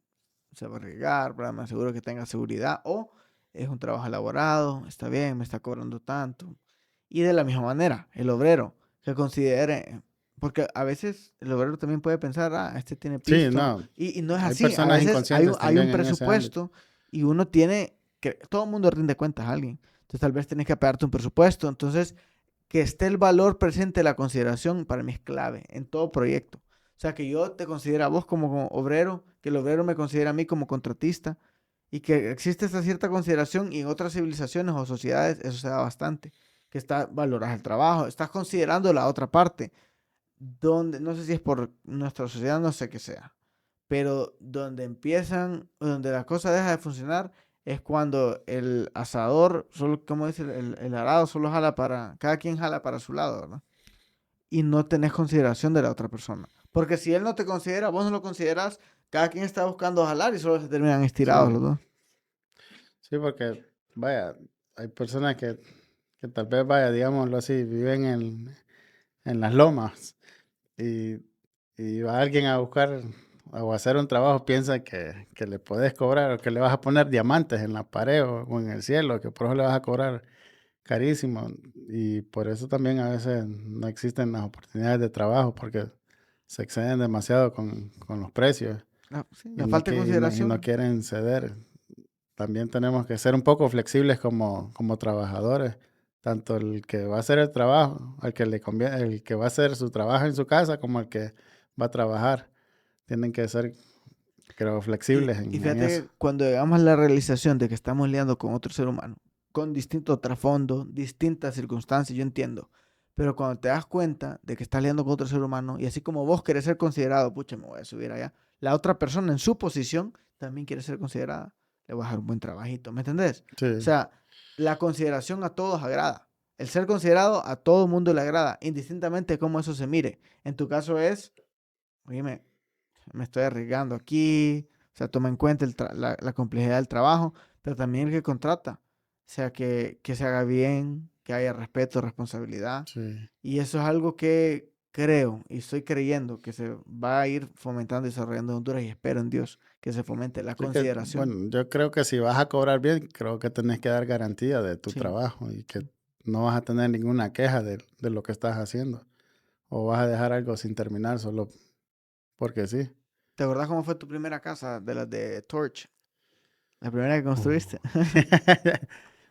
se va a arriesgar, ¿verdad? Me aseguro que tenga seguridad. O es un trabajo elaborado, está bien, me está cobrando tanto. Y de la misma manera, el obrero, que considere, porque a veces el obrero también puede pensar, ah, este tiene Sí, pisto. no, Y no es hay así. A personas veces inconscientes hay un también en ese ámbito. presupuesto y uno tiene que, todo el mundo rinde cuentas a alguien. Entonces tal vez tienes que apegarte un presupuesto. Entonces, que esté el valor presente, la consideración, para mí es clave en todo proyecto. O sea, que yo te considero a vos como obrero, que el obrero me considera a mí como contratista y que existe esta cierta consideración y en otras civilizaciones o sociedades eso se da bastante, que valoras el trabajo, estás considerando la otra parte, donde, no sé si es por nuestra sociedad, no sé qué sea, pero donde empiezan, donde la cosa deja de funcionar es cuando el asador, solo, como dice el arado, solo jala para, cada quien jala para su lado, ¿verdad? Y no tenés consideración de la otra persona. Porque si él no te considera, vos no lo consideras, cada quien está buscando jalar y solo se terminan estirados los Sí, dos. sí, porque, vaya, hay personas que tal vez, vaya, digámoslo así, viven en las lomas y, y va alguien a buscar o a hacer un trabajo, piensa que le podés cobrar o que le vas a poner diamantes en la pared o en el cielo, que por eso le vas a cobrar carísimo. Y por eso también a veces no existen las oportunidades de trabajo porque se exceden demasiado con los precios Sí, y la falta de y no consideración. quieren ceder. También tenemos que ser un poco flexibles como trabajadores. Tanto el que va a hacer el trabajo, al que le conviene, el que va a hacer su trabajo en su casa, como el que va a trabajar. Tienen que ser, creo, flexibles Y en fíjate eso. que cuando llegamos a la realización de que estamos lidiando con otro ser humano, con distinto trasfondo, distintas circunstancias, yo entiendo. Pero cuando te das cuenta de que estás lidiando con otro ser humano y así como vos querés ser considerado, pucha, me voy a subir allá, la otra persona en su posición también quiere ser considerada. le voy a dejar un buen trabajito, ¿me entendés? O Sí, sea, la consideración a todos agrada. El ser considerado a todo mundo le agrada, indistintamente de cómo eso se mire. En tu caso es, oye, me estoy arriesgando aquí, o sea, toma en cuenta la complejidad del trabajo, pero también el que contrata, o sea, que se haga bien, que haya respeto, responsabilidad. sí. Y eso es algo que creo y estoy creyendo que se va a ir fomentando y desarrollando en Honduras y espero en Dios que se fomente la Sí que, consideración. bueno, yo creo que si vas a cobrar bien, creo que tenés que dar garantía de tu Sí, trabajo y que sí. no vas a tener ninguna queja de lo que estás haciendo. O vas a dejar algo sin terminar solo porque sí. ¿Te acordás cómo fue tu primera casa de las de Torch? La primera que construiste. Uh.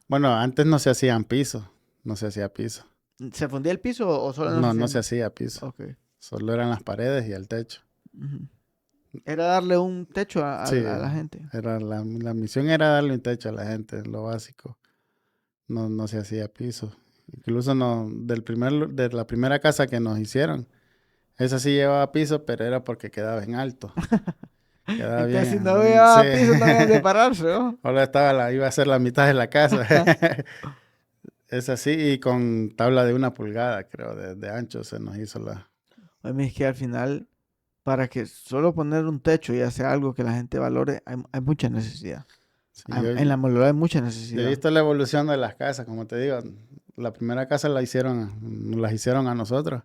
Bueno, antes no se hacían pisos, no se hacía piso. ¿Se fundía el piso o solo no se No, no hacía? se hacía piso. Ok. Solo eran las paredes y el techo. Ujú. Era darle un techo Sí, a la gente. era la misión era darle un techo a la gente, lo básico. No, no se hacía piso. Incluso no, de la primera casa que nos hicieron, esa sí llevaba piso, pero era porque quedaba en alto. Quedaba Entonces, si no bien, sí. había piso, no había de pararse, ¿no? Ahora iba a ser la mitad de la casa. Es así, y con tabla de 1 pulgada, creo, de ancho se nos hizo la. Oye, es que al final, para que solo poner un techo y hacer algo que la gente valore, hay mucha necesidad. Sí, En la Moldova hay mucha yo he necesidad. visto la evolución de las casas, como te digo. La primera casa nos las hicieron a nosotros.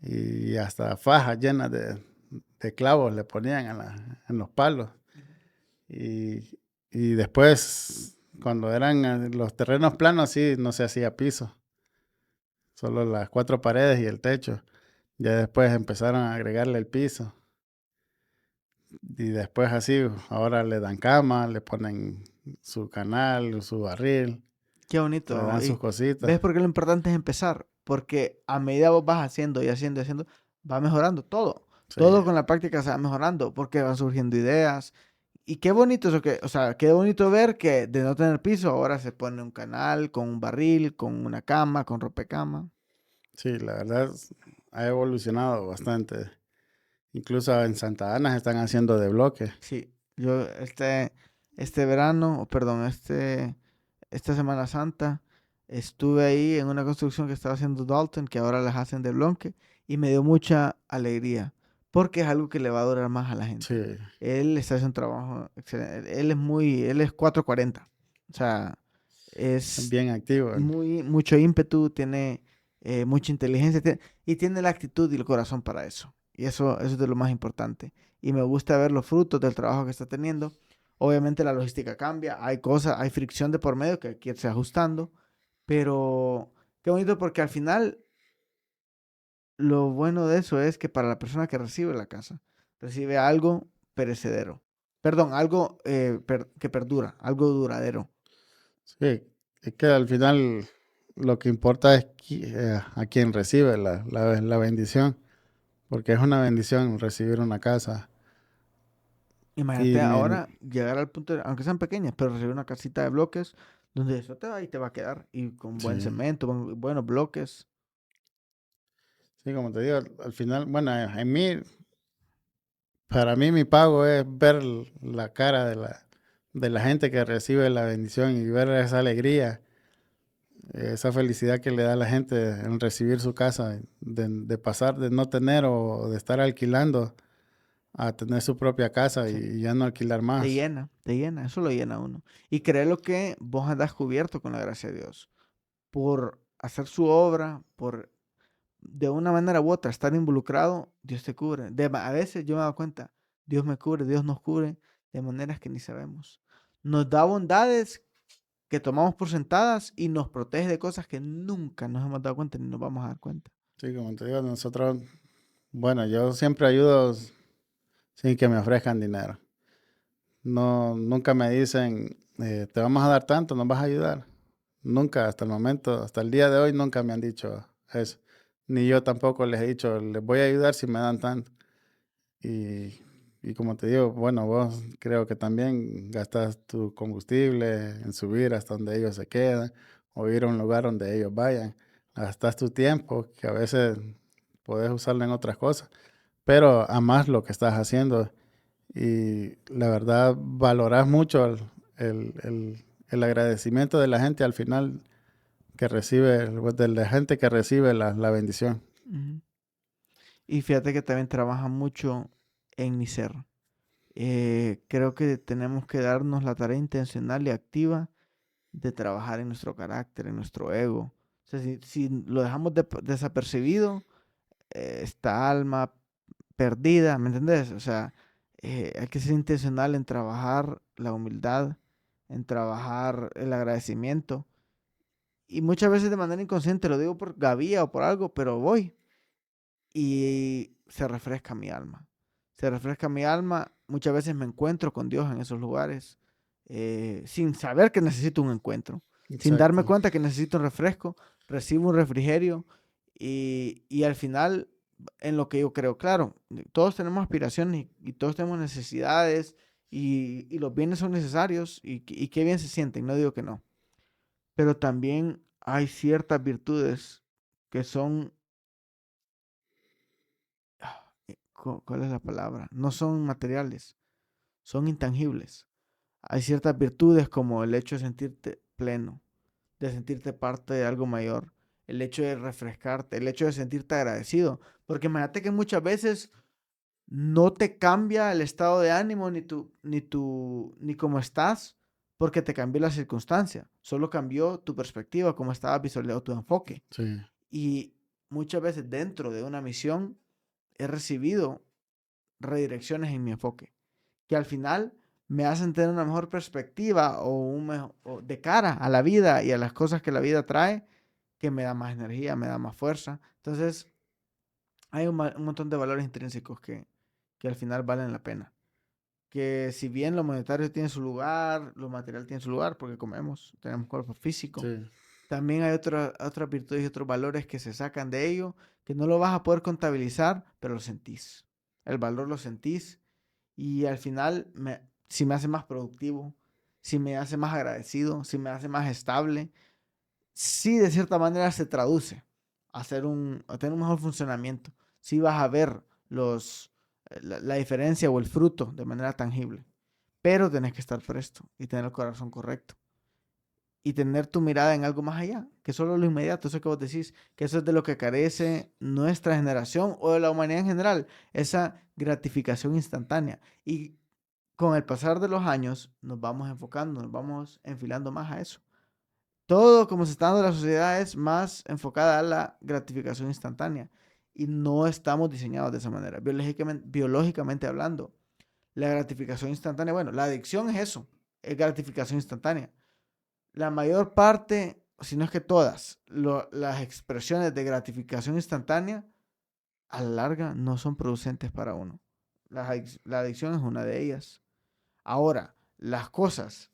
Y hasta fajas llenas de clavos le ponían en los palos. Y después, cuando eran los terrenos planos, sí, no se hacía piso, solo las 4 paredes y el techo. Ya después empezaron a agregarle el piso. Y después así, ahora le dan cama, le ponen su canal, su barril, Qué le bonito. dan sus ¿Y cositas. ves por qué lo importante es empezar? Porque a medida vos vas haciendo y haciendo y haciendo, va mejorando todo. Sí, Todo con la práctica se va mejorando porque van surgiendo ideas. Y qué bonito eso que, o sea, qué bonito ver que de no tener piso ahora se pone un canal con un barril, con una cama, con rompecama. sí, la verdad ha evolucionado bastante. Incluso en Santa Ana se están haciendo de bloque. Sí, yo este verano, o perdón, esta Semana Santa, estuve ahí en una construcción que estaba haciendo Dalton, que ahora las hacen de bloque, y me dio mucha alegría, porque es algo que le va a durar más a la Sí, gente. Él está haciendo un trabajo excelente. Él es 440. O sea, es bien activo. mucho ímpetu, tiene mucha inteligencia y tiene la actitud y el corazón para eso. Y eso es de lo más importante. Y me gusta ver los frutos del trabajo que está teniendo. Obviamente la logística cambia, hay cosas, hay fricción de por medio que hay que irse ajustando, pero qué bonito porque al final lo bueno de eso es que para la persona que recibe la casa, recibe algo perecedero. Perdón, algo que perdura, algo duradero. Sí, es que al final lo que importa es a quien recibe la bendición, porque es una bendición recibir una casa. Y Imagínate ahora llegar al punto, aunque sean pequeñas, pero recibir una casita de bloques donde eso ahí te va a quedar y con buen sí, cemento, buenos bloques. sí, como te digo, al final, bueno, para mí mi pago es ver la cara de la gente que recibe la bendición y ver esa alegría, esa felicidad que le da a la gente en recibir su casa, de pasar de no tener o de estar alquilando a tener su propia casa Sí, y ya no alquilar más. te llena, eso lo llena a uno. Y créelo que vos andás cubierto con la gracia de Dios por hacer su obra, por de una manera u otra estar involucrado, Dios te cubre. A veces yo me doy cuenta, Dios me cubre, Dios nos cubre de maneras que ni sabemos. Nos da bondades que tomamos por sentadas y nos protege de cosas que nunca nos hemos dado cuenta ni nos vamos a dar cuenta. Sí, como te digo, nosotros, bueno, yo siempre ayudo sin que me ofrezcan dinero. No, nunca me dicen, te vamos a dar tanto, nos vas a ayudar. Nunca, hasta el momento, hasta el día de hoy, nunca me han dicho eso. Ni yo tampoco les he dicho, les voy a ayudar si me dan tanto. Y, y como te digo, bueno, vos creo que también gastas tu combustible en subir hasta donde ellos se quedan o ir a un lugar donde ellos vayan. Gastas tu tiempo, que a veces puedes usarlo en otras cosas, pero amas lo que estás haciendo Y la verdad, valoras mucho el agradecimiento de la gente al final que recibe, pues, de la gente que recibe la bendición. Ujú. Y fíjate que también trabaja mucho en mi ser. Creo que tenemos que darnos la tarea intencional y activa de trabajar en nuestro carácter, en nuestro ego. O sea, si lo dejamos desapercibido, esta alma perdida, ¿me entendés? O sea, hay que ser intencional en trabajar la humildad, en trabajar el agradecimiento. Y muchas veces de manera inconsciente, lo digo por gavía o por algo, pero voy y se refresca mi alma. Se refresca mi alma. Muchas veces me encuentro con Dios en esos lugares sin saber que necesito un encuentro, sin darme Exacto. cuenta que necesito un refresco, recibo un refrigerio y al final, en lo que yo creo, claro, todos tenemos aspiraciones y todos tenemos necesidades y los bienes son necesarios y qué bien se sienten, no digo que no, pero también hay ciertas virtudes que son ¿cuál es la palabra? No son materiales, son intangibles. Hay ciertas virtudes como el hecho de sentirte pleno, de sentirte parte de algo mayor, el hecho de refrescarte, el hecho de sentirte agradecido. Porque imagínate que muchas veces no te cambia el estado de ánimo ni cómo estás porque te cambió la circunstancia. Solo cambió tu perspectiva, cómo estabas visualizando tu enfoque. Sí, Y muchas veces dentro de una misión he recibido redirecciones en mi enfoque, que al final me hacen tener una mejor perspectiva o de cara a la vida y a las cosas que la vida trae, que me da más energía, me da más fuerza. Entonces, hay un montón de valores intrínsecos que al final valen la pena. Que si bien lo monetario tiene su lugar, lo material tiene su lugar, porque comemos, tenemos cuerpo físico, sí, también hay otras virtudes y otros valores que se sacan de ello, que no lo vas a poder contabilizar, pero lo sentís. El valor lo sentís y al final, si me hace más productivo, si me hace más agradecido, si me hace más estable, sí de cierta manera se traduce a tener un mejor funcionamiento. Sí vas a ver la diferencia o el fruto de manera tangible. Pero tenés que estar presto y tener el corazón correcto y tener tu mirada en algo más allá, que solo lo inmediato, eso que vos decís, que eso es de lo que carece nuestra generación o de la humanidad en general, esa gratificación instantánea. Y con el pasar de los años nos vamos enfocando, nos vamos enfilando más a eso. Todo como se está dando la sociedad es más enfocada a la gratificación instantánea y no estamos diseñados de esa manera, biológicamente hablando. La gratificación instantánea, bueno, la adicción es eso, es gratificación instantánea. La mayor parte, si no es que todas, las expresiones de gratificación instantánea a la larga no son producentes para uno. La adicción es una de ellas. Ahora, las cosas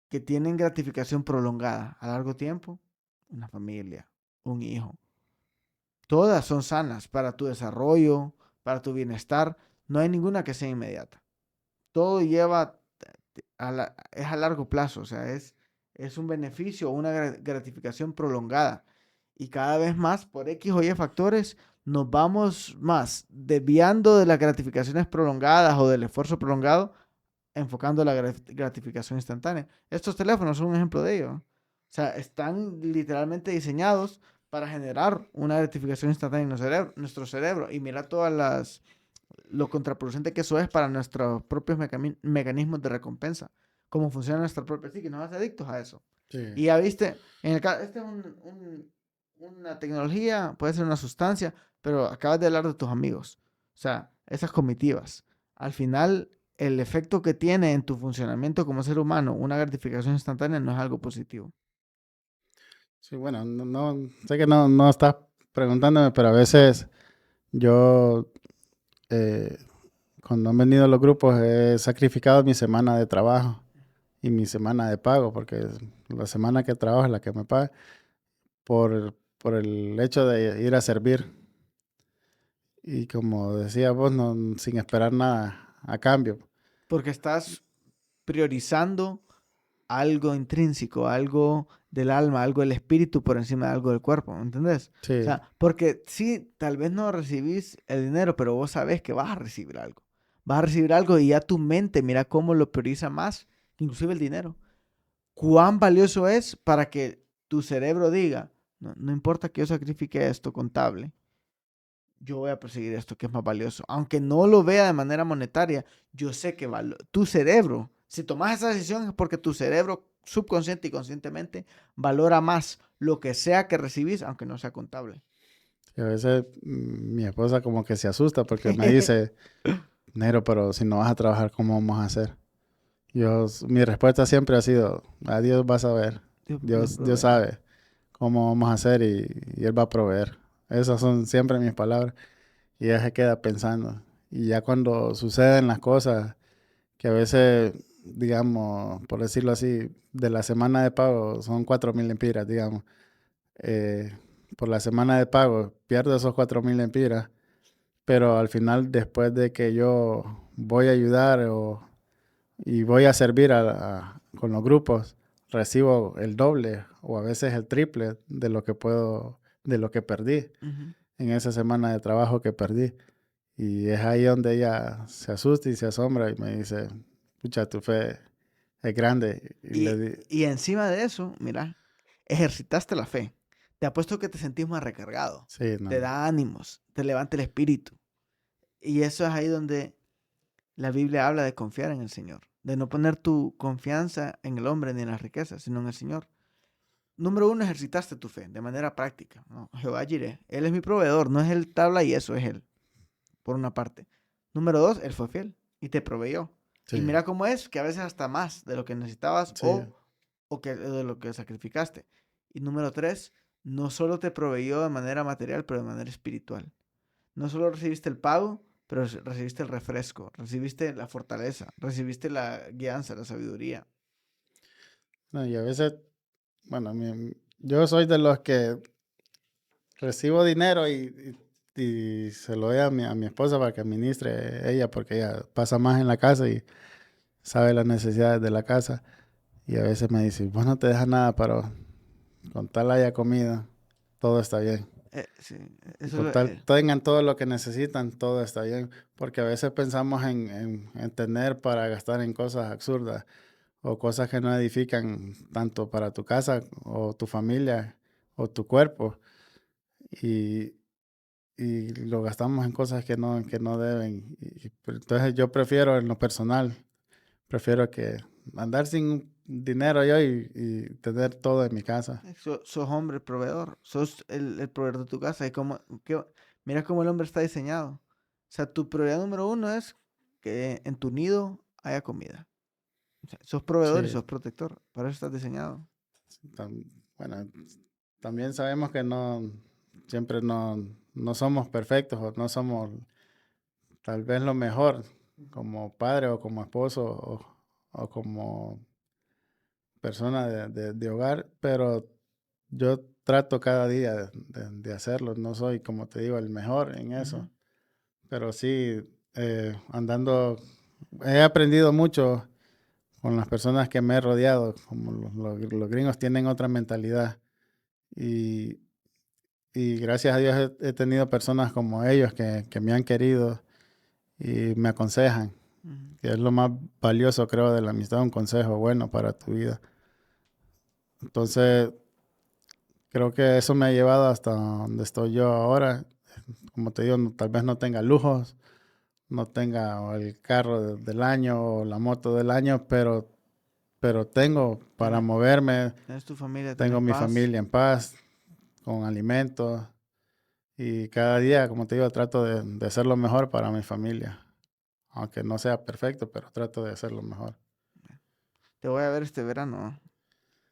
que tienen gratificación prolongada a largo tiempo, una familia, un hijo, todas son sanas para tu desarrollo, para tu bienestar. No hay ninguna que sea inmediata. Todo lleva, es a largo plazo, o sea, es un beneficio, una gratificación prolongada. Y cada vez más, por X o Y factores, nos vamos más desviando de las gratificaciones prolongadas o del esfuerzo prolongado, enfocando la gratificación instantánea. Estos teléfonos son un ejemplo de ello. O sea, están literalmente diseñados para generar una gratificación instantánea en nuestro cerebro. Y mira lo contraproducente que eso es para nuestros propios mecanismos de recompensa. Cómo funciona nuestra propia psique. Nos hace adictos a eso. sí. Y ya viste, este es una tecnología, puede ser una sustancia, pero acabas de hablar de tus amigos. O sea, esas comitivas. Al final, el efecto que tiene en tu funcionamiento como ser humano, una gratificación instantánea, no es algo positivo. Sí, bueno, sé que no estás preguntándome, pero a veces yo, eh, cuando han venido los grupos, he sacrificado mi semana de trabajo y mi semana de pago, porque la semana que trabajo es la que me paga, por el hecho de ir a servir. Y como decía vos, no, sin esperar nada a cambio. Porque estás priorizando algo intrínseco, algo del alma, algo del espíritu por encima de algo del cuerpo, ¿me entendés? O Sí, sea, porque sí, tal vez no recibís el dinero, pero vos sabés que vas a recibir algo. vas a recibir algo y ya tu mente, mira cómo lo prioriza más, inclusive el dinero. Cuán valioso es para que tu cerebro diga, no, no importa que yo sacrifique esto contable, yo voy a perseguir esto que es más valioso. Aunque no lo vea de manera monetaria, yo sé que tu cerebro, si tomas esa decisión es porque tu cerebro subconsciente y conscientemente valora más lo que sea que recibís, aunque no sea contable. Y a veces mi esposa como que se asusta porque me dice, Nero, pero si no vas a trabajar, ¿cómo vamos a hacer? Mi respuesta siempre ha sido, a Dios vas a ver. Dios Dios provee. sabe cómo vamos a hacer y Él va a proveer. Esas son siempre mis palabras. Y ella se queda pensando. Y ya cuando suceden las cosas, que a veces, digamos, por decirlo así, de la semana de pago son 4,000 lempiras, digamos. eh, por la semana de pago pierdo esos 4,000 lempiras, pero al final, después de que yo voy a ayudar y voy a servir con los grupos, recibo el doble o a veces el triple de lo que de lo que perdí Ujú. en esa semana de trabajo que perdí. Y es ahí donde ella se asusta y se asombra y me dice, pucha, tu fe es grande. Y le Y, di, y encima de eso, mira, ejercitaste la fe. Te apuesto que te sentís más recargado. sí, Te no, da ánimos, te levanta el espíritu. Y eso es ahí donde la Biblia habla de confiar en el Señor, de no poner tu confianza en el hombre ni en las riquezas, sino en el Señor. Número uno, ejercitaste tu fe de manera práctica, ¿no? Jehová Jireh, Él es mi proveedor, no es el tabla y eso es Él, por una parte. Número dos, Él fue fiel y te proveyó. Y sí, mira cómo es, que a veces hasta más de lo que necesitabas sí, o que, de lo que sacrificaste. Y número tres, no solo te proveyó de manera material, pero de manera espiritual. No solo recibiste el pago, pero recibiste el refresco, recibiste la fortaleza, recibiste la guianza, la sabiduría. no, y a veces, bueno, yo soy de los que recibo dinero y se lo doy a a mi esposa para que administre ella, porque ella pasa más en la casa y sabe las necesidades de la casa. Y a veces me dice, vos no te dejas nada, pero con tal haya comida, todo está bien. Sí, Y eso es con tal tengan todo lo que necesitan, todo está bien. Porque a veces pensamos en tener para gastar en cosas absurdas o cosas que no edifican tanto para tu casa o tu familia o tu cuerpo. Y, y lo gastamos en cosas que no deben. Entonces yo prefiero en lo personal, prefiero que andar sin dinero yo y tener todo en mi casa. sos hombre proveedor, sos el proveedor de tu casa. Y mira cómo el hombre está diseñado. O sea, tu prioridad número uno es que en tu nido haya comida. O sea, sos proveedor y Sí, sos protector. Para eso estás diseñado. tam- bueno, también sabemos que no, siempre no somos perfectos o no somos tal vez lo mejor como padre o como esposo o como persona de hogar, pero yo trato cada día de hacerlo. No soy, como te digo, el mejor en Ujú, eso, pero sí, andando, he aprendido mucho con las personas que me he rodeado, como los gringos tienen otra mentalidad y, y gracias a Dios he tenido personas como ellos que me han querido y me aconsejan, ujú. que es lo más valioso, creo, de la amistad, un consejo bueno para tu vida. Entonces, creo que eso me ha llevado hasta donde estoy yo ahora. Como te digo, tal vez no tenga lujos, no tenga el carro del año o la moto del año, pero tengo para Tienes, moverme, tienes tu familia, tengo tienes mi paz. familia en paz, con alimentos y cada día, como te digo, trato de hacer lo mejor para mi familia. Aunque no sea perfecto, pero trato de hacerlo mejor. Te voy a ver este verano.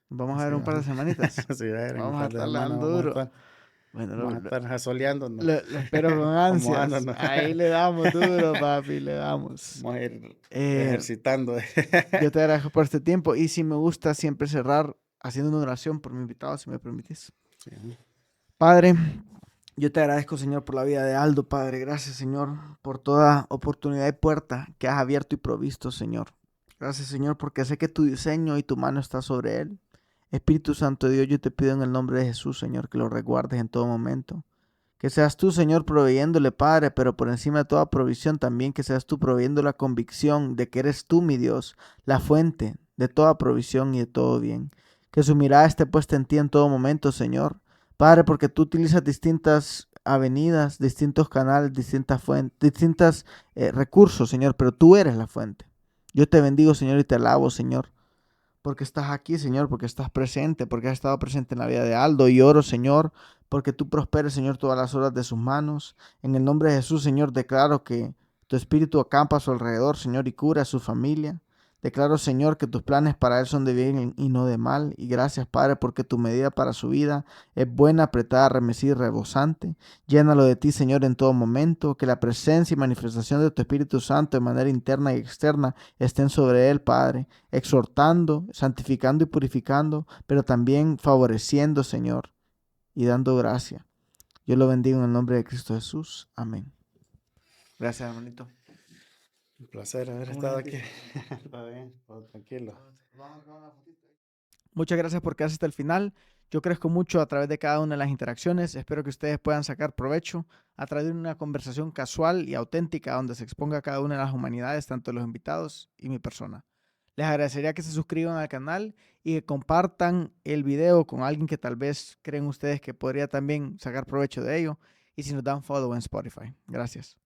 Vamos a ver Sí, un par de semanitas. sí, a ver, en un Vamos a par de estarle semanas dando duro. Bueno, vamos a estar asoleándonos, lo espero con ansias. acomodándonos. Ahí le damos duro, papi, le damos. Vamos a ir Eh, ejercitando. yo te agradezco por este tiempo y si me gusta siempre cerrar haciendo una oración por mi invitado, si me permitís. Sí, Padre, yo te agradezco, Señor, por la vida de Aldo, Padre. Gracias, Señor, por toda oportunidad y puerta que has abierto y provisto, Señor. Gracias, Señor, porque sé que tu diseño y tu mano está sobre él. Espíritu Santo de Dios, yo te pido en el nombre de Jesús, Señor, que lo resguardes en todo momento, Que seas tú, Señor, proveyéndole, Padre, pero por encima de toda provisión también que seas tú proveyendo la convicción de que eres tú, mi Dios, la fuente de toda provisión y de todo bien. Que su mirada esté puesta en ti en todo momento, Señor. Padre, porque tú utilizas distintas avenidas, distintos canales, distintas fuentes, distintos recursos, Señor, pero tú eres la fuente. Yo te bendigo, Señor, y te alabo, Señor, porque estás aquí, Señor, porque estás presente, porque has estado presente en la vida de Aldo. Y oro, Señor, porque tú prosperes, Señor, todas las obras de sus manos. En el nombre de Jesús, Señor, declaro que tu espíritu acampa a su alrededor, Señor, y cura a su familia. Declaro, Señor, que tus planes para él son de bien y no de mal. Y gracias, Padre, porque tu medida para su vida es buena, apretada, remecida y rebosante. Llénalo de ti, Señor, en todo momento. Que la presencia y manifestación de tu Espíritu Santo de manera interna y externa estén sobre él, Padre, exhortando, santificando y purificando, pero también favoreciendo, Señor, y dando gracia. Yo lo bendigo en el nombre de Cristo Jesús. Amén. Gracias, hermanito. Un placer haber estado aquí. Está bien, todo tranquilo. Muchas gracias por quedarse hasta el final. Yo crezco mucho a través de cada una de las interacciones. Espero que ustedes puedan sacar provecho a través de una conversación casual y auténtica donde se exponga cada una de las humanidades, tanto los invitados y mi persona. Les agradecería que se suscriban al canal y que compartan el video con alguien que tal vez creen ustedes que podría también sacar provecho de ello. Y si nos dan follow en Spotify. Gracias.